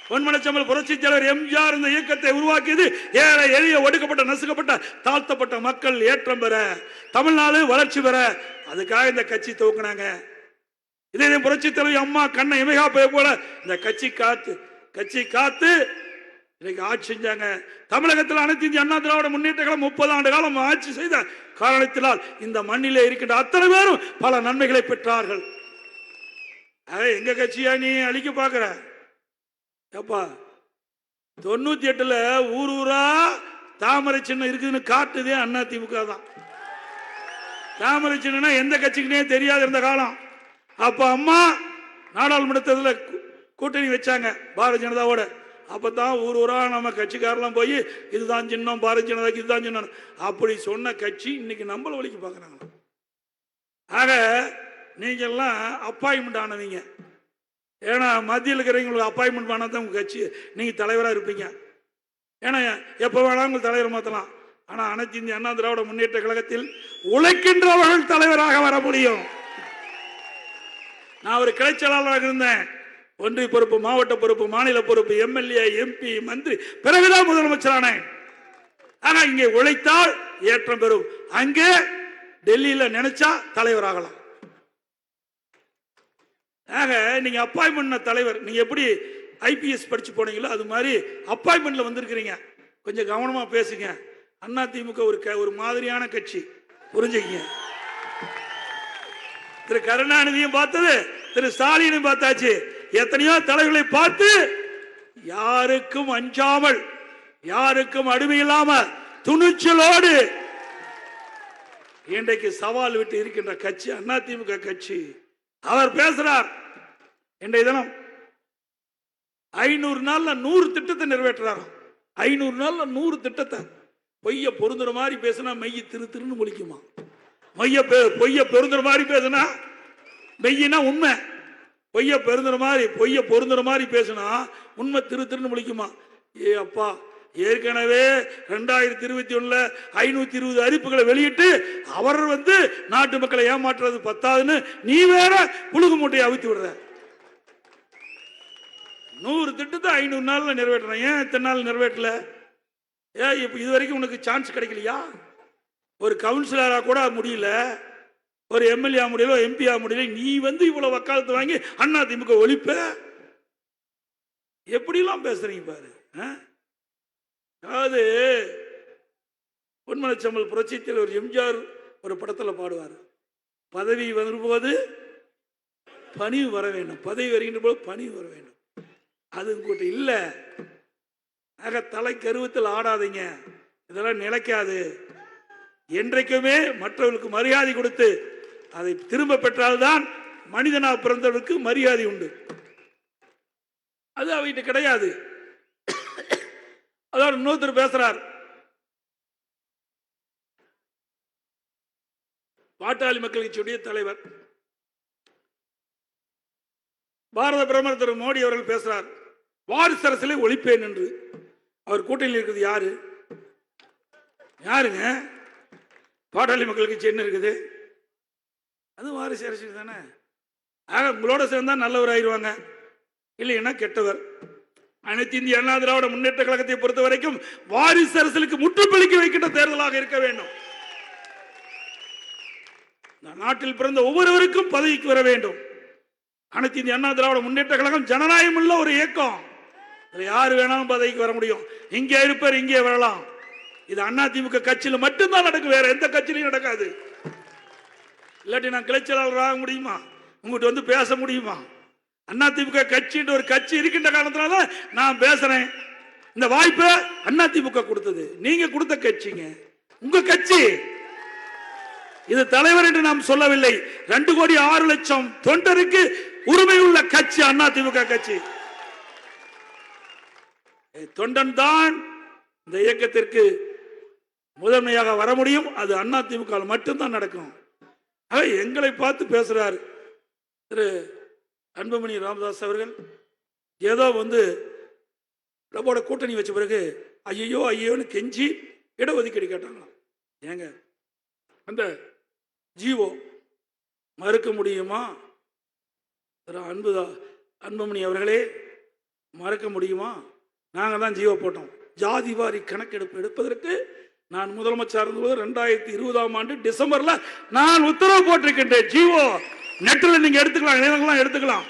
பொன்மனச்செம்மல் புரட்சி தலைவர் எம்ஜிஆர் இந்த இயக்கத்தை உருவாக்கியது ஏழை எளிய ஒடுக்கப்பட்ட நசுக்கப்பட்ட தாழ்த்தப்பட்ட மக்கள் ஏற்றம் பெற, தமிழ்நாடு வளர்ச்சி பெற. அதுக்காக இந்த கட்சி துவக்கினாங்க. இதே புரட்சி தலைவர் அம்மா கண்ணை இமைகா போல இந்த கட்சி காத்து இன்னைக்கு ஆட்சி செஞ்சாங்க. தமிழகத்தில் அனைத்து இந்திய அண்ணா திராவிட முன்னேற்ற கழகம் 30 ஆண்டு காலம் ஆட்சி செய்த காரணத்தினால் இந்த மண்ணிலே இருக்கின்ற அத்தனை பேரும் பல நன்மைகளை பெற்றார்கள். எங்க கட்சியா நீ அழிக்க பாக்குற? ஏப்பா, 98ல ஊர் ஊரா தாமரை சின்னம் இருக்குதுன்னு காட்டுதே அதிமுக தான். தாமரை சின்னம் எந்த கட்சிக்குனே தெரியாது இருந்த காலம். அப்ப அம்மா நாடாளுமன்றத்தில் கூட்டணி வச்சாங்க பாரதிய ஜனதாவோட. அப்பதான் ஊர் ஊரா நம்ம கட்சிக்காரெல்லாம் போய் இதுதான் சின்னம், பாரதிய ஜனதாக்கு இதுதான் சின்னம் அப்படி சொன்ன கட்சி இன்னைக்கு நம்மள வழிக்கு பாக்குறாங்க. ஆக நீங்க எல்லாம் அப்பாயின்மெண்ட் ஆனவங்க. ஏன்னா மத்தியில் இருக்கிறவங்களுக்கு அப்பாயின்மெண்ட் பண்ணாதான் உங்க கட்சி நீங்க தலைவராக இருப்பீங்க. ஏன்னா எப்ப வேணாலும் உங்க தலைவர் மாத்தலாம். ஆனா அனைத்து இந்திய அண்ணா திராவிட முன்னேற்ற கழகத்தில் உழைக்கின்றவர்கள் தலைவராக வர முடியும். நான் ஒரு கிளை செயலாளராக இருந்தேன். ஒன்றிய பொறுப்பு, மாவட்ட பொறுப்பு, மாநில பொறுப்பு, எம்எல்ஏ, எம்பி, மந்திரி, பிறகுதான் முதலமைச்சரானேன். ஆனா இங்கே உழைத்தால் ஏற்றம் பெறும். அங்கே டெல்லியில நினைச்சா தலைவராகலாம். ஆக நீங்க அப்பாயின்மெண்ட் தலைவர், நீங்க எப்படி ஐபிஎஸ் படிச்சு போனீங்களோ அது மாதிரி அப்பாயின்மெண்ட்ல வந்திருக்கிறீங்க. கொஞ்சம் கவனமா பேசுங்க. அதிமுக ஒரு மாதிரியான கட்சி, புரிஞ்சுக்கீங்க. திரு கருணாநிதியும் பார்த்தது, திரு ஸ்டாலினும் பார்த்தாச்சு. எத்தனையோ தலைவர்களை பார்த்து யாருக்கும் அஞ்சாமல், யாருக்கும் அடிமை இல்லாமல் துணிச்சலோடு இன்றைக்கு சவால் விட்டு இருக்கின்ற கட்சி அதிமுக கட்சி. அவர் பேசுறார். இன்றைய தினம் 500 நாள்ல 100 திட்டத்தை நிறைவேற்றார். 500 நாள்ல 100 திட்டத்தை. பொய்ய பொருந்துற மாதிரி பேசினா மெய்ய திருன்னு முழிக்குமா? பொய்ய பொருந்துற மாதிரி பேசினா மெய்யினா உண்மை. பொய்ய பொருந்துற மாதிரி பேசினா உண்மை திருன்னு முழிக்குமா? ஏ அப்பா, ஏற்கனவே 2021 520 அறிவிப்புகளை வெளியிட்டு அவர் நாட்டு மக்களை ஏமாற்றுறது பத்தாதுன்னு நீ வேற புழுகு மூட்டையை அவித்து விடுற. 100 திட்டத்தை 500 நாள்ல நிறைவேற்றணும். ஏன் இத்தனை நாள் நிறைவேற்றல? இப்ப இது வரைக்கும் உனக்கு சான்ஸ் கிடைக்கலையா? ஒரு கவுன்சிலரா கூட முடியல, ஒரு எம்எல்ஏ முடியல, எம்பி முடியல. நீ இவ்வளவு வக்காலத்து வாங்கி அதிமுக ஒழிப்ப? எப்படிலாம் பேசுறீங்க பாரு. அதாவது பொன்மனச்செம்மல் புரட்சி தலைவர் எம்ஜிஆர் ஒரு படத்துல பாடுவார், பதவி வரும்போது பணிவு வர வேண்டும், பதவி வருகின்ற போது பணிவு வர வேண்டும். அது கூட்ட இல்ல. ஆக தலை கருவத்தில் ஆடாதீங்க, இதெல்லாம் நிலைக்காது. என்றைக்குமே மற்றவர்களுக்கு மரியாதை கொடுத்து அதை திரும்ப பெற்றால்தான் மனிதனா பிறந்தவர்களுக்கு மரியாதை உண்டு. அது அவங்கிட்ட கிடையாது. அதாவது இன்னொருத்தர் பேசுறார், பாட்டாளி மக்கள் கட்சியுடைய தலைவர் பாரத பிரதமர் திரு மோடி அவர்கள் பேசுறார், வாரிசு அரசியலை ஒழிப்பேன் என்று. அவர் கூட்டணியில் இருக்குது யாருங்க? பாட்டாளி மக்கள் கட்சி என்ன இருக்குது? அது வாரிசு அரசியல் தானே. ஆக உங்களோட சேர்ந்தா நல்லவர் ஆயிடுவாங்க, இல்லைன்னா கெட்டவர். அனைத்து இந்திய அண்ணா திராவிட முன்னேற்ற கழகத்தை பொறுத்த வரைக்கும் வாரிசு அரசியலுக்கு முற்றுப்புள்ளிக்கு வைக்கின்ற தேர்தலாக இருக்க வேண்டும். நாட்டில் பிறந்த ஒவ்வொருவருக்கும் பதவிக்கு வர வேண்டும். அனைத்து இந்திய அண்ணா திராவிட முன்னேற்ற கழகம் ஜனநாயகம் உள்ள ஒரு இயக்கம். இதுல யாரு வேணாலும் பதவிக்கு வர முடியும். இங்கே இருப்பார், இங்கே வரலாம். இது அதிமுக கட்சியில் மட்டும்தான் நடக்கும், வேற எந்த கட்சியிலும் நடக்காது. இல்லாட்டி நான் கிளைச்சலாளர் ஆக முடியுமா? உங்ககிட்ட வந்து பேச முடியுமா? அதிமுக கட்சின்ற ஒரு கட்சி இருக்கின்ற காரணத்தினால நான் பேசுறேன். இந்த வாய்ப்பை அதிமுக கொடுத்தது, நீங்க கொடுத்த கட்சிங்க, உங்க கட்சி. இது தலைவர் என்று நாம் சொல்லவில்லை. 2,06,00,000 தொண்டருக்கு உரிமை உள்ள கட்சி அதிமுக கட்சி. தொண்டன் தான் இந்த இயக்கத்திற்கு முதன்மையாக வர முடியும். அது அதிமுக மட்டும்தான் நடக்கும். எங்களை பார்த்து பேசுறார் திரு அன்புமணி ராமதாஸ் அவர்கள். ஏதோ வந்து நம்மோட கூட்டணி வச்ச பிறகு ஐயோ ஐயோன்னு கெஞ்சி இடஒதுக்கீடு கேட்டாங்களாம். ஏங்க அந்த ஜீவோ மறுக்க முடியுமா? திரு அன்புமணி அவர்களே, மறுக்க முடியுமா? நாங்கள் தான் ஜீவோ போட்டோம். ஜாதி வாரி கணக்கெடுப்பு எடுப்பதற்கு நான் முதலமைச்சர் இருந்தபோது 2020ஆம் ஆண்டு டிசம்பர்ல நான் உத்தரவு போட்டிருக்கின்றேன். ஜீவோ நெட்டில் நீங்க எடுத்துக்கலாம், இணையதளம் எடுத்துக்கலாம்.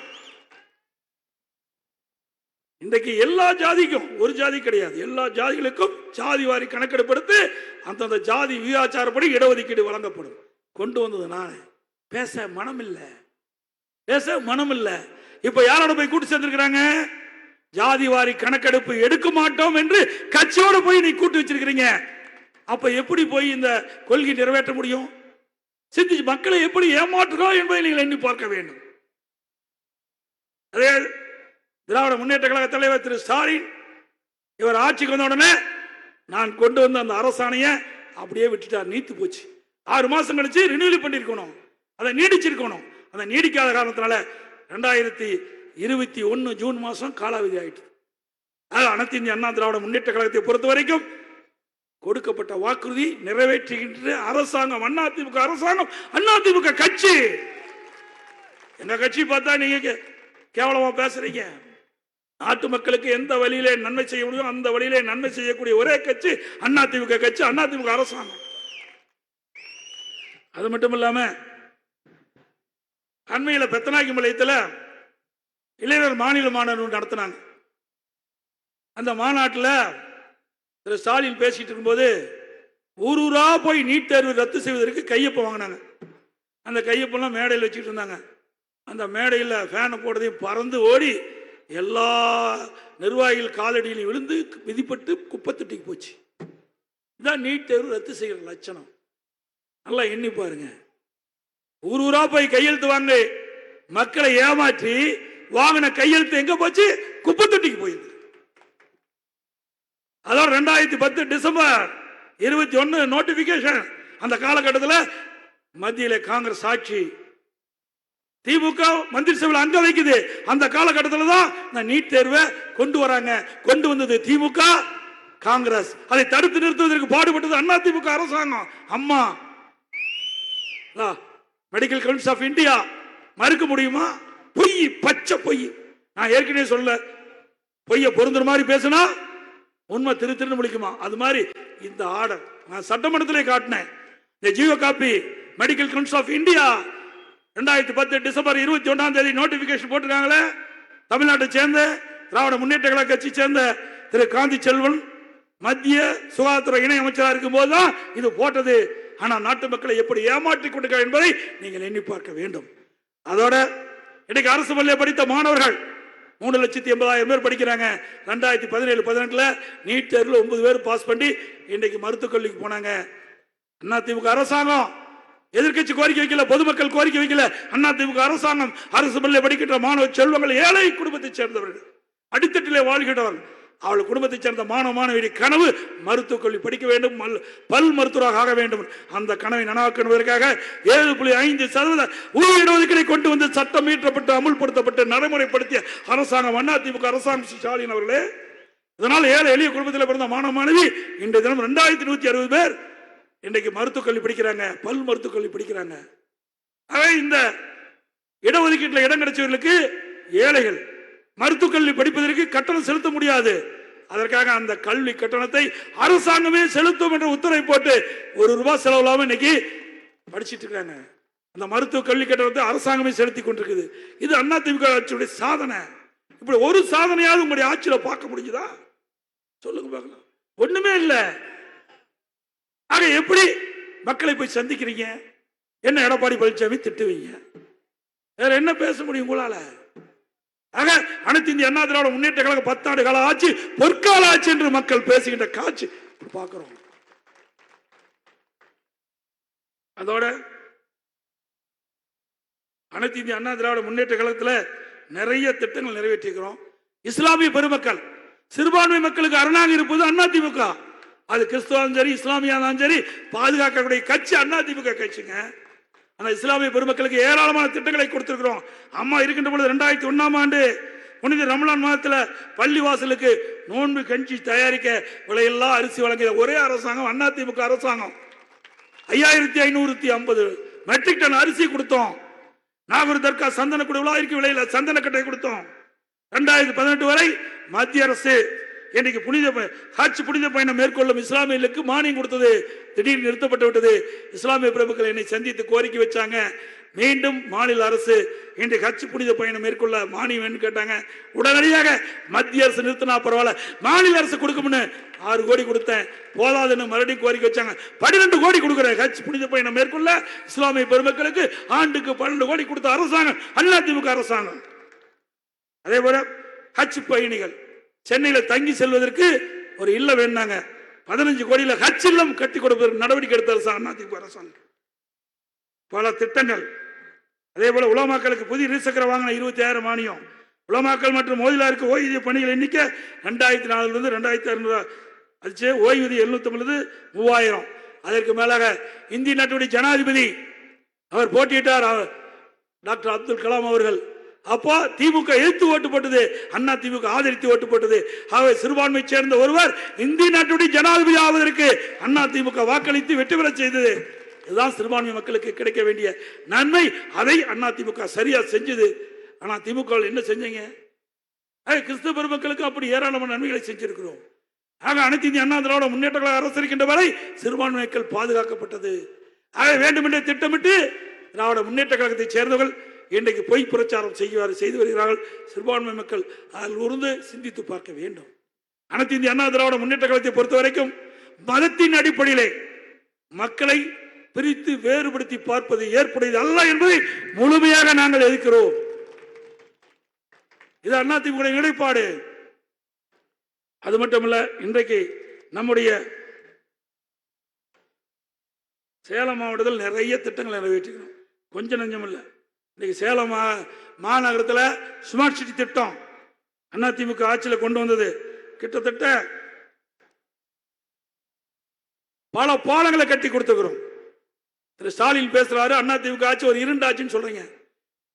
இன்றைக்கு எல்லா ஜாதிக்கும், ஒரு ஜாதி கிடையாது, எல்லா ஜாதிகளுக்கும் ஜாதி வாரி கணக்கெடுப்படுத்து அந்தந்த ஜாதி விகிதாச்சாரப்படி இடஒதுக்கீடு வழங்கப்படும். கொண்டு வந்தது நான். பேச மனம் இல்லை, பேச மனம் இல்லை. இப்ப யாரோட போய் கூட்டு சேர்ந்திருக்கிறாங்க? ஜாதி வாரி கணக்கெடுப்பு எடுக்க மாட்டோம் என்று கட்சியோட போய் நீ கூட்டு வச்சிருக்கிறீங்க. அப்ப எப்படி போய் இந்த கொள்கை நிறைவேற்ற முடியும்? சிந்திச்சு மக்களை எப்படி ஏமாற்றுகிறோம் என்பதை நீங்கள் எண்ணி பார்க்க வேண்டும். அதே திராவிட முன்னேற்ற கழக தலைவர் திரு ஸ்டாலின் இவர் ஆட்சிக்கு வந்த உடனே நான் கொண்டு வந்த அந்த அரசாணையை அப்படியே விட்டுட்டார், நீத்து போச்சு. 6 மாசம் கழிச்சு ரினியூவல் பண்ணிருக்கணும், அதை நீடிச்சிருக்கணும். அதை நீடிக்காத காரணத்தினால 2021 ஜூன் மாசம் காலாவதி ஆயிட்டு. அனைத்து இந்திய அண்ணா திராவிட முன்னேற்ற கழகத்தை பொறுத்த வரைக்கும் கொடுக்கப்பட்ட வாக்குறுதி நிறைவேற்றுகின்ற அரசாங்கம் அதிமுக அரசாங்கம், அதிமுக கட்சி. எங்க கட்சி பார்த்தா நீங்க கேவலமா பேசுறீங்க. நாட்டு மக்களுக்கு எந்த வழியிலே நன்மை செய்ய முடியும் அந்த வழியிலே நன்மை செய்யக்கூடிய ஒரே கட்சி அதிமுக கட்சி, அதிமுக அரசாங்கம். அது மட்டும் இல்லாம அண்மையில பெத்தநாயக்கி பாளையத்தில் இளைஞர் மாநில மாநாடு நடத்தினாங்க. அந்த மாநாட்டில் திரு ஸ்டாலின் பேசிட்டு இருக்கும்போது ஊர் ஊரா போய் நீட் தேர்வு ரத்து செய்வதற்கு கையொப்பம் வாங்கினாங்க. அந்த கையொப்பெல்லாம் மேடையில் வச்சுட்டு இருந்தாங்க. அந்த மேடையில் ஃபேனை போடுறதையும் பறந்து ஓடி எல்லா நிர்வாகிகள் காலடியிலும் விழுந்து விதிப்பட்டு குப்பத்தட்டிக்கு போச்சு. இதுதான் நீட் தேர்வு ரத்து செய்கிற லட்சணம். நல்லா எண்ணி பாருங்க. ஊர் ஊரா போய் கையெழுத்து வாங்க மக்களை ஏமாற்றி வாங்கின கையெழுத்து எங்க போச்சு? குப்பத்தொட்டிக்கு போயிருக்கு. அதோட 2010 டிசம்பர் 21 நோட்டிபிகேஷன். அந்த காலகட்டத்தில் மத்தியில காங்கிரஸ் ஆட்சி, திமுக மந்திரி சபையில் அங்க வைக்குது. அந்த காலகட்டத்தில் தான் இந்த நீட் தேர்வை கொண்டு வராங்க. கொண்டு வந்தது திமுக காங்கிரஸ். அதை தடுத்து நிறுத்துவதற்கு பாடுபட்டது அதிமுக அரசாங்கம். அம்மா மெடிக்கல் கவுன்சில் ஆஃப் இந்தியா மறுக்க முடியுமா? பொய், பச்சை பொய். நான் ஏற்கனவே சொல்ல, பொய்ய பொருந்துற மாதிரி பேசினா உண்மை திரு திருன்னு முடிக்குமா? அது மாதிரி இந்த ஆர்டர் நான் சட்டமன்றத்திலே காட்டினேன். இந்த GO copy Medical Council of India 2010 December 21ஆம் தேதி நோட்டிபிகேஷன் போட்டிருக்காங்களே. தமிழ்நாட்டை சேர்ந்த திராவிட முன்னேற்ற கழக கட்சி சேர்ந்த திரு காந்தி செல்வன் மத்திய சுகாதாரத்துறை இணை அமைச்சராக இருக்கும் போதுதான் இது போட்டது. ஆனால் நாட்டு மக்களை எப்படி ஏமாற்றி கொண்டிருக்கிறார் என்பதை நீங்கள் எண்ணி பார்க்க வேண்டும். அதோட இன்னைக்கு அரசு பள்ளியை படித்த மாணவர்கள் 3,80,000 பேர் படிக்கிறாங்க. 2017-18 நீட் தேர்வில் 9 பேர் பாஸ் பண்ணி இன்றைக்கு மருத்துவக் கல்விக்கு போனாங்க. அதிமுக அரசாங்கம் எதிர்கட்சி கோரிக்கை வைக்கல, பொதுமக்கள் கோரிக்கை வைக்கல. அதிமுக அரசாங்கம் அரசு பள்ளியை படிக்கின்ற மாணவ செல்வங்கள் ஏழை குடும்பத்தை சேர்ந்தவர்கள், அடித்தட்டிலே வாழ்கிறவர்கள். அவள் குடும்பத்தை சேர்ந்த மாணவ மாணவியுடைய கனவு மருத்துவக் கல்வி படிக்க வேண்டும், பல் மருத்துவராக ஆக வேண்டும். அந்த கனவை நனவாக்குவதற்காக 7.5% இடஒதுக்கீடை கொண்டு வந்து சட்டம் இயற்றப்பட்டு அமுல்படுத்தப்பட்டு நடைமுறைப்படுத்திய அரசாங்கம் அதிமுக அரசாங்கம் ஸ்டாலின் அவர்களே. இதனால் ஏழை எளிய குடும்பத்தில் பிறந்த மாணவ மாணவி இன்றைய தினம் 2160 பேர் இன்றைக்கு மருத்துவக் கல்வி படிக்கிறாங்க, பல் மருத்துவக் கல்வி படிக்கிறாங்க. இந்த இடஒதுக்கீட்டில் இடம் கிடைச்சவர்களுக்கு ஏழைகள் மருத்துவக் கல்வி படிப்பதற்கு கட்டணம் செலுத்த முடியாது. அதற்காக அந்த கல்வி கட்டணத்தை அரசாங்கமே செலுத்தும் என்ற உத்தரவை போட்டு ₹1 செலவு இல்லாம இன்னைக்கு படிச்சிட்டு இருக்காங்க. அந்த மருத்துவ கல்வி கட்டணத்தை அரசாங்கமே செலுத்தி கொண்டிருக்குது. இது அதிமுக ஆட்சியுடைய சாதனை. இப்படி ஒரு சாதனையாவது உங்களுடைய ஆட்சியில பார்க்க முடியுதா? சொல்லுங்க பார்க்கலாம். ஒண்ணுமே இல்ல. ஆக எப்படி மக்களை போய் சந்திக்கிறீங்க? என்ன எடப்பாடி பழனிசாமி திட்டுவீங்க, வேற என்ன பேச முடியும் உங்களால? ஆக அனைத்து இந்திய அண்ணா திராவிட முன்னேற்ற கழக 10 ஆண்டு கால ஆட்சி பொற்கால ஆட்சி என்று மக்கள் பேசுகின்ற காட்சி பார்க்கிறோம். அதோட அனைத்து இந்திய அண்ணா திராவிட முன்னேற்ற கழகத்தில் நிறைய திட்டங்கள் நிறைவேற்றிக்கிறோம். இஸ்லாமிய பெருமக்கள் சிறுபான்மை மக்களுக்கு அரணாக இருப்பது அதிமுக. அது கிறிஸ்துவாலும் சரி இஸ்லாமியாலும் சரி பாதுகாக்கக்கூடிய கட்சி அதிமுக கட்சிங்க. ஆனா இஸ்லாமிய பெருமக்களுக்கு ஏராளமான திட்டங்களை கொடுத்திருக்கிறோம். அம்மா இருக்கின்ற பொழுது 2001ஆம் ஆண்டு புனித ரமலான் மாதத்துல பள்ளி வாசலுக்கு நோன்பு கஞ்சி தயாரிக்க விலையெல்லாம் அரிசி வழங்கிய ஒரே அரசாங்கம் அதிமுக அரசாங்கம். 5550 மெட்ரிக் டன் அரிசி கொடுத்தோம். நாகூர் தர்கா சந்தன குடி விழாவிற்கு விலையில சந்தன கட்டை கொடுத்தோம். 2018 வரை மத்திய அரசு இன்னைக்கு புனித பயணம் மேற்கொள்ளும் இஸ்லாமியர்களுக்கு மானியம் கொடுத்தது திடீர்னு நிறுத்தப்பட்டு விட்டது. இஸ்லாமிய பிரபுக்கள் என்னை சந்தித்து கோரிக்கை வச்சாங்க. மீண்டும் மாநில அரசு இன்றைக்கு ஹஜ் புனித பயணம் மேற்கொள்ள மானியம் கேட்டாங்க. உடனடியாக மத்திய அரசு நிறுத்தினா பரவாயில்ல, மாநில அரசு கொடுக்கும்னு 6 கோடி கொடுத்தேன். போதாதுன்னு மறுபடியும் கோரிக்கை வச்சாங்க. 12 கோடி கொடுக்குறேன் ஹஜ் புனித பயணம் மேற்கொள்ள இஸ்லாமிய பெருமக்களுக்கு. ஆண்டுக்கு 12 கோடி கொடுத்த அரசாங்கம் அதிமுக அரசாங்கம். அதே போல ஹஜ் பயணிகள் சென்னையில் தங்கி செல்வதற்கு ஒரு இல்லம் வேண்டாங்க. 15 கோடியில ஹஜ் இல்லம் கட்டி கொடுப்பதற்கு நடவடிக்கை எடுத்த அரசாங்கம் அதிமுக அரசாங்கம். பல திட்டங்கள். அதே போல உலமாக்களுக்கு புதிய இருசக்கர வாகனம் 25,000 மானியம். உலமாக்கள் மற்றும் ஓய்விலாருக்கு ஓய்வூதிய பணிகள் எண்ணிக்கை 2004 2600 அச்சு. ஓய்வூதிய 750 3000. அதற்கு மேலாக இந்திய நாட்டுடைய ஜனாதிபதி அவர் போட்டியிட்டார், டாக்டர் அப்துல் கலாம் அவர்கள். அப்போ திமுக எதிர்த்து ஓட்டு போட்டது, அண்ணா திமுக ஆதரித்து ஓட்டு போட்டது. ஆகவே சிறுபான்மை சேர்ந்த ஒருவர் இந்திய நாட்டுடைய ஜனாதிபதி ஆவதற்கு அண்ணா திமுக வாக்களித்து வெற்றி பெற செய்தது. இதுதான் சிறுபான்மை மக்களுக்கு கிடைக்க வேண்டிய நன்மை. அதை அண்ணா திமுக சரியா செஞ்சது. ஆனா திமுக என்ன செஞ்சீங்க? கிறிஸ்தவ பெருமக்களுக்கு அப்படி ஏராளமான நன்மைகளை செஞ்சிருக்கிறோம். ஆக அனைத்து இந்திய அண்ணா திராவிட முன்னேற்ற கழக அரசு இருக்கின்ற வரை சிறுபான்மை மக்கள் பாதுகாக்கப்பட்டது. ஆக வேண்டுமென்றே திட்டமிட்டு திராவிட முன்னேற்ற கழகத்தை சேர்ந்தவர்கள் இன்றைக்கு பொய் பிரச்சாரம் செய்து வருகிறார்கள். சிறுபான்மை மக்கள் அதில் உருந்து சிந்தித்து பார்க்க வேண்டும். அனைத்து இந்திய அண்ணா திராவிட முன்னேற்ற கழகத்தை பொறுத்த வரைக்கும் மதத்தின் அடிப்படையிலே மக்களை பிரித்து வேறுபடுத்தி பார்ப்பது ஏற்புடையது அல்ல என்பதை முழுமையாக நாங்கள் எதிர்க்கிறோம். இது அதிமுக நிலைப்பாடு. அது மட்டுமல்ல, இன்றைக்கு நம்முடைய சேலம் மாவட்டத்தில் நிறைய திட்டங்கள் நிறைவேற்றிக்கிறோம். கொஞ்சம் நஞ்சம் இல்லை. இன்னைக்கு சேலம் மாநகரத்தில் ஸ்மார்ட் சிட்டி திட்டம் அதிமுக ஆட்சியில் கொண்டு வந்தது. கிட்டத்தட்ட பல பாலங்களை கட்டி கொடுத்துக்கிறோம். திரு ஸ்டாலின் பேசுறாரு, அதிமுக ஆட்சி ஒரு இருண்டாட்சின்னு சொல்றீங்க.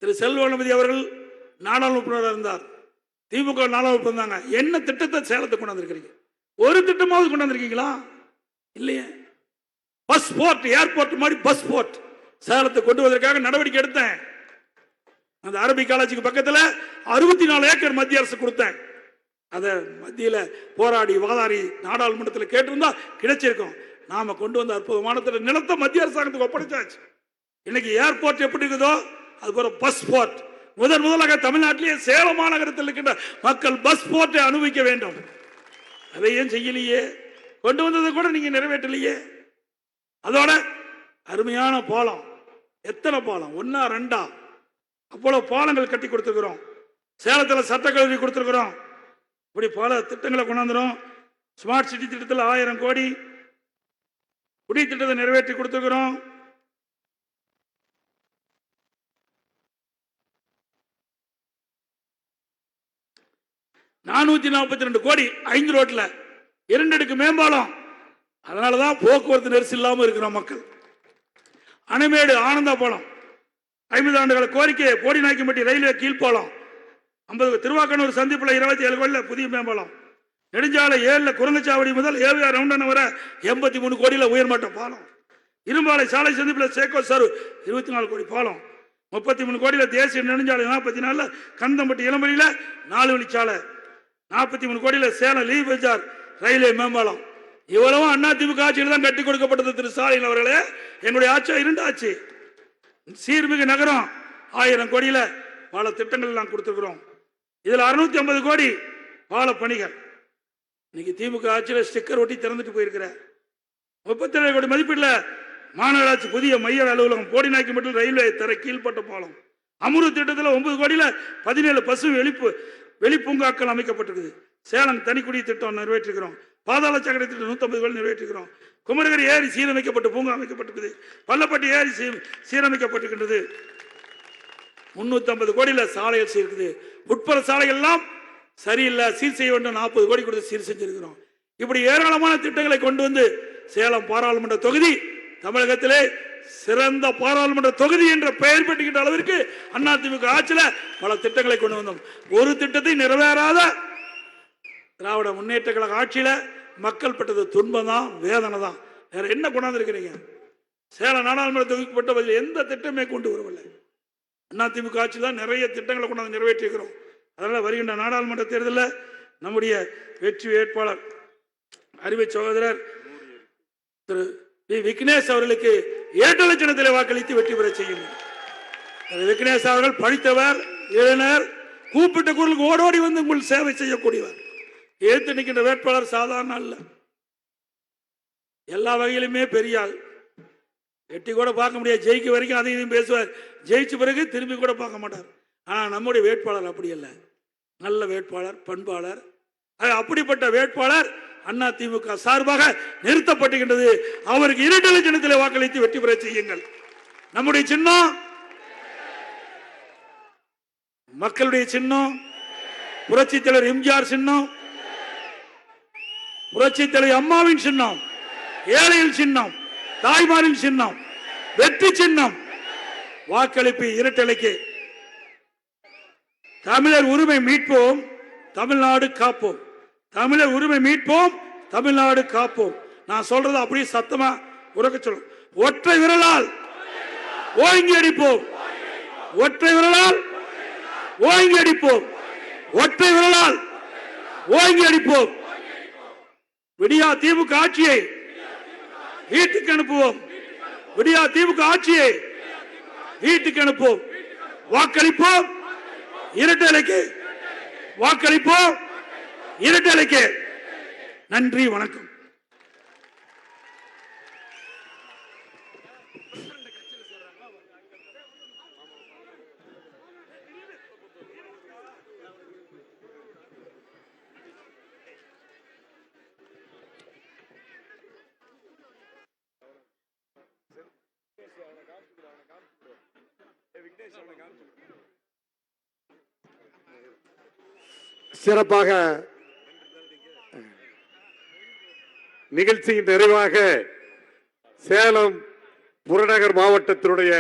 திரு செல்வகணபதி அவர்கள் நாடாளுமன்ற இருந்தார், திமுக நாடாளுமன்ற இருந்தாங்க. என்ன திட்டத்தை சேலத்தை கொண்டாந்துருக்கீங்க? ஒரு திட்டமாவது கொண்டாந்துருக்கீங்களா? இல்லையே. பஸ் போர்ட், ஏர்போர்ட் மாதிரி பஸ் போர்ட் சேலத்தை கொண்டு வருவதற்காக நடவடிக்கை எடுத்தேன். அந்த அரபிக் காலேஜுக்கு பக்கத்தில் 64 ஏக்கர் மத்திய அரசு கொடுத்தேன். அதை மத்தியில் போராடி வாதாடி நாடாளுமன்றத்தில் கேட்டிருந்தா கிடைச்சிருக்கும். நாம கொண்டு வந்த அற்புதமான நிலத்தை மத்திய அரசாங்கத்துக்கு ஒப்படைச்சாச்சு. இன்னைக்கு ஏர்போர்ட் எப்படி இருக்குதோ அது போல பஸ் போர்ட் முதலாக தமிழ்நாட்டிலேயே சேலம் மாநகரத்தில் இருக்கின்ற மக்கள் பஸ் போர்ட்டை அனுபவிக்க வேண்டும். அதையும் செய்யலையே. கொண்டு வந்ததை கூட நீங்க நிறைவேற்றலையே. அதோட அருமையான பாலம், எத்தனை பாலம், 1 2 அவ்வளவு பாலங்கள் கட்டி கொடுத்துருக்கிறோம். சேலத்தில் சட்டக்கல்லூரி கொடுத்துருக்கிறோம். இப்படி பல திட்டங்களை கொண்டாந்துரும். ஸ்மார்ட் சிட்டி திட்டத்தில் 1000 கோடி குடி திட்டத்தை நிறைவேற்றி கொடுத்துருக்கிறோம். $442 கோடி 5 ரோட்ல 2 அடுக்கு மேம்பாலம். அதனாலதான் போக்குவரத்து நெரிசல் இல்லாமல் இருக்கிறோம் மக்கள். அணைமேடு ஆனந்தா பாலம் 50 ஆண்டுகள கோரிக்கை. போடிநாய்க்கம்பட்டி ரயில்வே கீழ்பாலம் 50. திருவாக்கனூர் சந்திப்புல 27 கோடியில் புதிய மேம்பாலம். நெடுஞ்சாலை 7 குரங்கச்சாவடி முதல் ஏவிஆர் ரவுண்டான வர 83 கோடியில் உயர்மட்ட பாலம். இரும்பாலை சாலை சந்திப்புல சேக்கோ சரு 24 கோடி பாலம். 33 கோடியில் தேசிய நெடுஞ்சாலை 44 கந்தம்பட்டி இளம்பலியில 4 வழிச்சாலை. 43 கோடியில் சேலம் லீ பஜார் ரயில்வே மேம்பாலம். இவ்வளவும் அதிமுக ஆட்சியில் தான் கட்டி கொடுக்கப்பட்டது. திரு ஸ்டாலின் அவர்களே, என்னுடைய ஆட்சி 2 ஆட்சி. சீர்மிகு நகரம் 1000 கோடியில் பல திட்டங்கள் எல்லாம் கொடுத்துருக்கிறோம். இதுல 650 கோடி பால பணிகள். இன்னைக்கு திமுக ஆட்சியில் ஸ்டிக்கர் ஒட்டி திறந்துட்டு போயிருக்கிற 37 கோடி மதிப்பீடுல மாநகராட்சி புதிய மைய அலுவலகம், போடிநாய்க்கு மட்டும் ரயில்வே தர கீழ்பட்ட பாலம், அமுர்த் திட்டத்தில் 9 கோடியில 17 பசு வெளிப்பூங்காக்கள் அமைக்கப்பட்டிருக்குது. சேலம் தனிக்குடி திட்டம் நிறைவேற்றிருக்கிறோம். பாதாள சாக்கடை திட்டம் 150 கோடி நிறைவேற்றிருக்கிறோம். குமரகிரி ஏரி சீரமைக்கப்பட்டு பூங்கா அமைக்கப்பட்டிருக்குது. பள்ளப்பட்டி ஏரி சீரமைக்கப்பட்டிருக்கின்றது. 350 கோடியில சாலைகள் சீர்க்குது. உட்புற சாலைகள் எல்லாம் சரியில்லை, சீர் செய்ய வேண்டும். 40 கோடி கொடுத்து சீர் செஞ்சிருக்கிறோம். இப்படி ஏராளமான திட்டங்களை கொண்டு வந்து சேலம் பாராளுமன்ற தொகுதி தமிழகத்திலே சிறந்த பாராளுமன்ற தொகுதி என்ற பெயர் பெற்றுகின்ற அளவிற்கு அதிமுக ஆட்சியில் பல திட்டங்களை கொண்டு வந்தோம். ஒரு திட்டத்தை நிறைவேறாத திராவிட முன்னேற்ற கழக ஆட்சியில மக்கள் பட்டது துன்பம் தான், வேதனை தான். வேற என்ன கொண்டாந்து இருக்கிறீங்க? சேலம் நாடாளுமன்ற தொகுதிக்கு பட்ட பதில் எந்த திட்டமே கொண்டு வரவில்லை. அதிமுக ஆட்சியில் தான் நிறைய திட்டங்களை கொண்டாந்து நிறைவேற்றிருக்கிறோம். அதனால வருகின்ற நாடாளுமன்ற தேர்தலில் நம்முடைய வெற்றி வேட்பாளர் அறிவை சகோதரர் திரு வி. விக்னேஷ் அவர்களுக்கு இரட்டை லட்சணத்தில் வாக்களித்து வெற்றி பெற செய்யும். விக்னேஷ் அவர்கள் படித்தவர், இளைஞர், கூப்பிட்ட குரலுக்கு ஓடோடி வந்து உங்கள் சேவை செய்யக்கூடியவர். ஏற்று நிற்கின்ற வேட்பாளர் சாதாரண அல்ல, எல்லா வகையிலுமே பெரிய ஆள். எட்டி கூட பார்க்க முடியாது, ஜெயிக்க வரைக்கும் அதையும் இதையும் பேசுவார். ஜெயிச்ச பிறகு திரும்பி கூட பார்க்க மாட்டார். ஆனால் நம்முடைய வேட்பாளர் அப்படி அல்ல, நல்ல வேட்பாளர், பண்பாளர். அப்படிப்பட்ட வேட்பாளர் அதிமுக சார்பாக நிறுத்தப்பட்டுகின்றது. அவருக்கு இரட்டை லட்சணத்தில் வாக்களித்து வெற்றி பெற செய்யுங்கள். நம்முடைய சின்னம், மக்களுடைய சின்னம், புரட்சி தலைவர் எம்ஜிஆர் சின்னம், புரட்சி தலைவர் அம்மாவின் சின்னம், ஏழையின் சின்னம், தாய்மாரின் சின்னம், வெற்றி சின்னம். வாக்களிப்பு இரட்டலைக்கு. தமிழர் உரிமை மீட்போம், தமிழ்நாடு காப்போம். தமிழர் உரிமை மீட்போம், தமிழ்நாடு காப்போம். நான் சொல்றது அப்படியே சத்தமா உறக்க சொல்லும். ஒற்றை விரலால் ஓங்கி அடிப்போம், ஒற்றை விரலால் ஓங்கி அடிப்போம், ஒற்றை விரலால் ஓங்கி அடிப்போம். விடியா திமுக ஆட்சியை வீட்டுக்கு அனுப்புவோம், விடியா திமுக ஆட்சியை வீட்டுக்கு அனுப்புவோம். வாக்களிப்போம் இரட்டைலைக்கு, வாக்களிப்போம் இரட்டைலைக்கு. நன்றி, வணக்கம். சிறப்பாக நிகழ்ச்சியின் நிறைவாக சேலம் புறநகர் மாவட்டத்தினுடைய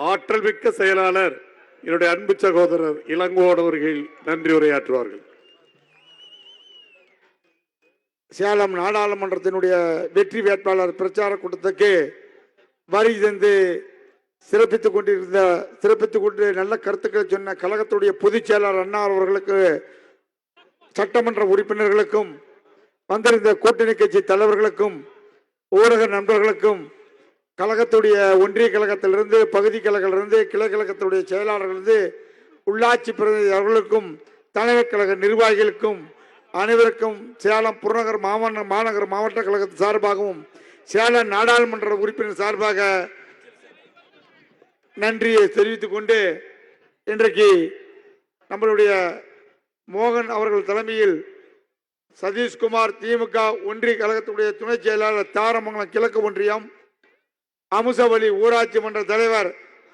ஆற்றல் மிக்க செயலாளர் என்னுடைய அன்பு சகோதரர் இளங்கோவன் அவர்கள் நன்றி உரையாற்றுவார்கள். சேலம் நாடாளுமன்றத்தினுடைய வெற்றி வேட்பாளர் பிரச்சார கூட்டத்துக்கு வருகை தந்து சிறப்பித்துக் கொண்டு நல்ல கருத்துக்களை சொன்ன கழகத்துடைய பொதுச் செயலாளர் அண்ணா அவர்களுக்கு, சட்டமன்ற உறுப்பினர்களுக்கும், வந்திருந்த கூட்டணி கட்சி தலைவர்களுக்கும், ஊடக நண்பர்களுக்கும், கழகத்துடைய ஒன்றிய கழகத்திலிருந்து, பகுதி கழகத்திலிருந்து, கிளை கழகத்துடைய செயலாளர்களிருந்து, உள்ளாட்சி பிரதிநிதி அவர்களுக்கும், தலைவர் கழக நிர்வாகிகளுக்கும் அனைவருக்கும் சேலம் புறநகர் மாநகர் மாவட்ட கழகத்தின் சார்பாகவும் சேலம் நாடாளுமன்ற உறுப்பினர் சார்பாக நன்றியை தெரிவித்துக் கொண்டு, இன்றைக்கு நம்மளுடைய மோகன் அவர்கள் தலைமையில் சதீஷ்குமார் திமுக ஒன்றிய கழகத்துடைய துணை செயலாளர் தாரமங்கலம் கிழக்கு ஒன்றியம், அமுசவழி ஊராட்சி மன்ற தலைவர்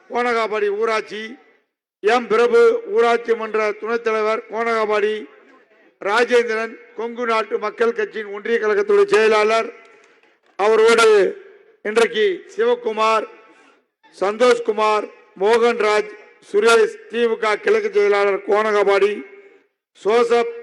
கோனகாபாடி ஊராட்சி, எம் பிரபு ஊராட்சி மன்ற துணைத் தலைவர் கோனகாபாடி, ராஜேந்திரன் கொங்கு நாட்டு மக்கள் கட்சியின் ஒன்றிய கழகத்துடைய செயலாளர், அவரோடு இன்றைக்கு சிவகுமார், சந்தோஷ்குமார், மோகன்ராஜ், சுரேஷ் திமுக கிழக்கு செயலாளர் கோனகாபாடி, சோசப்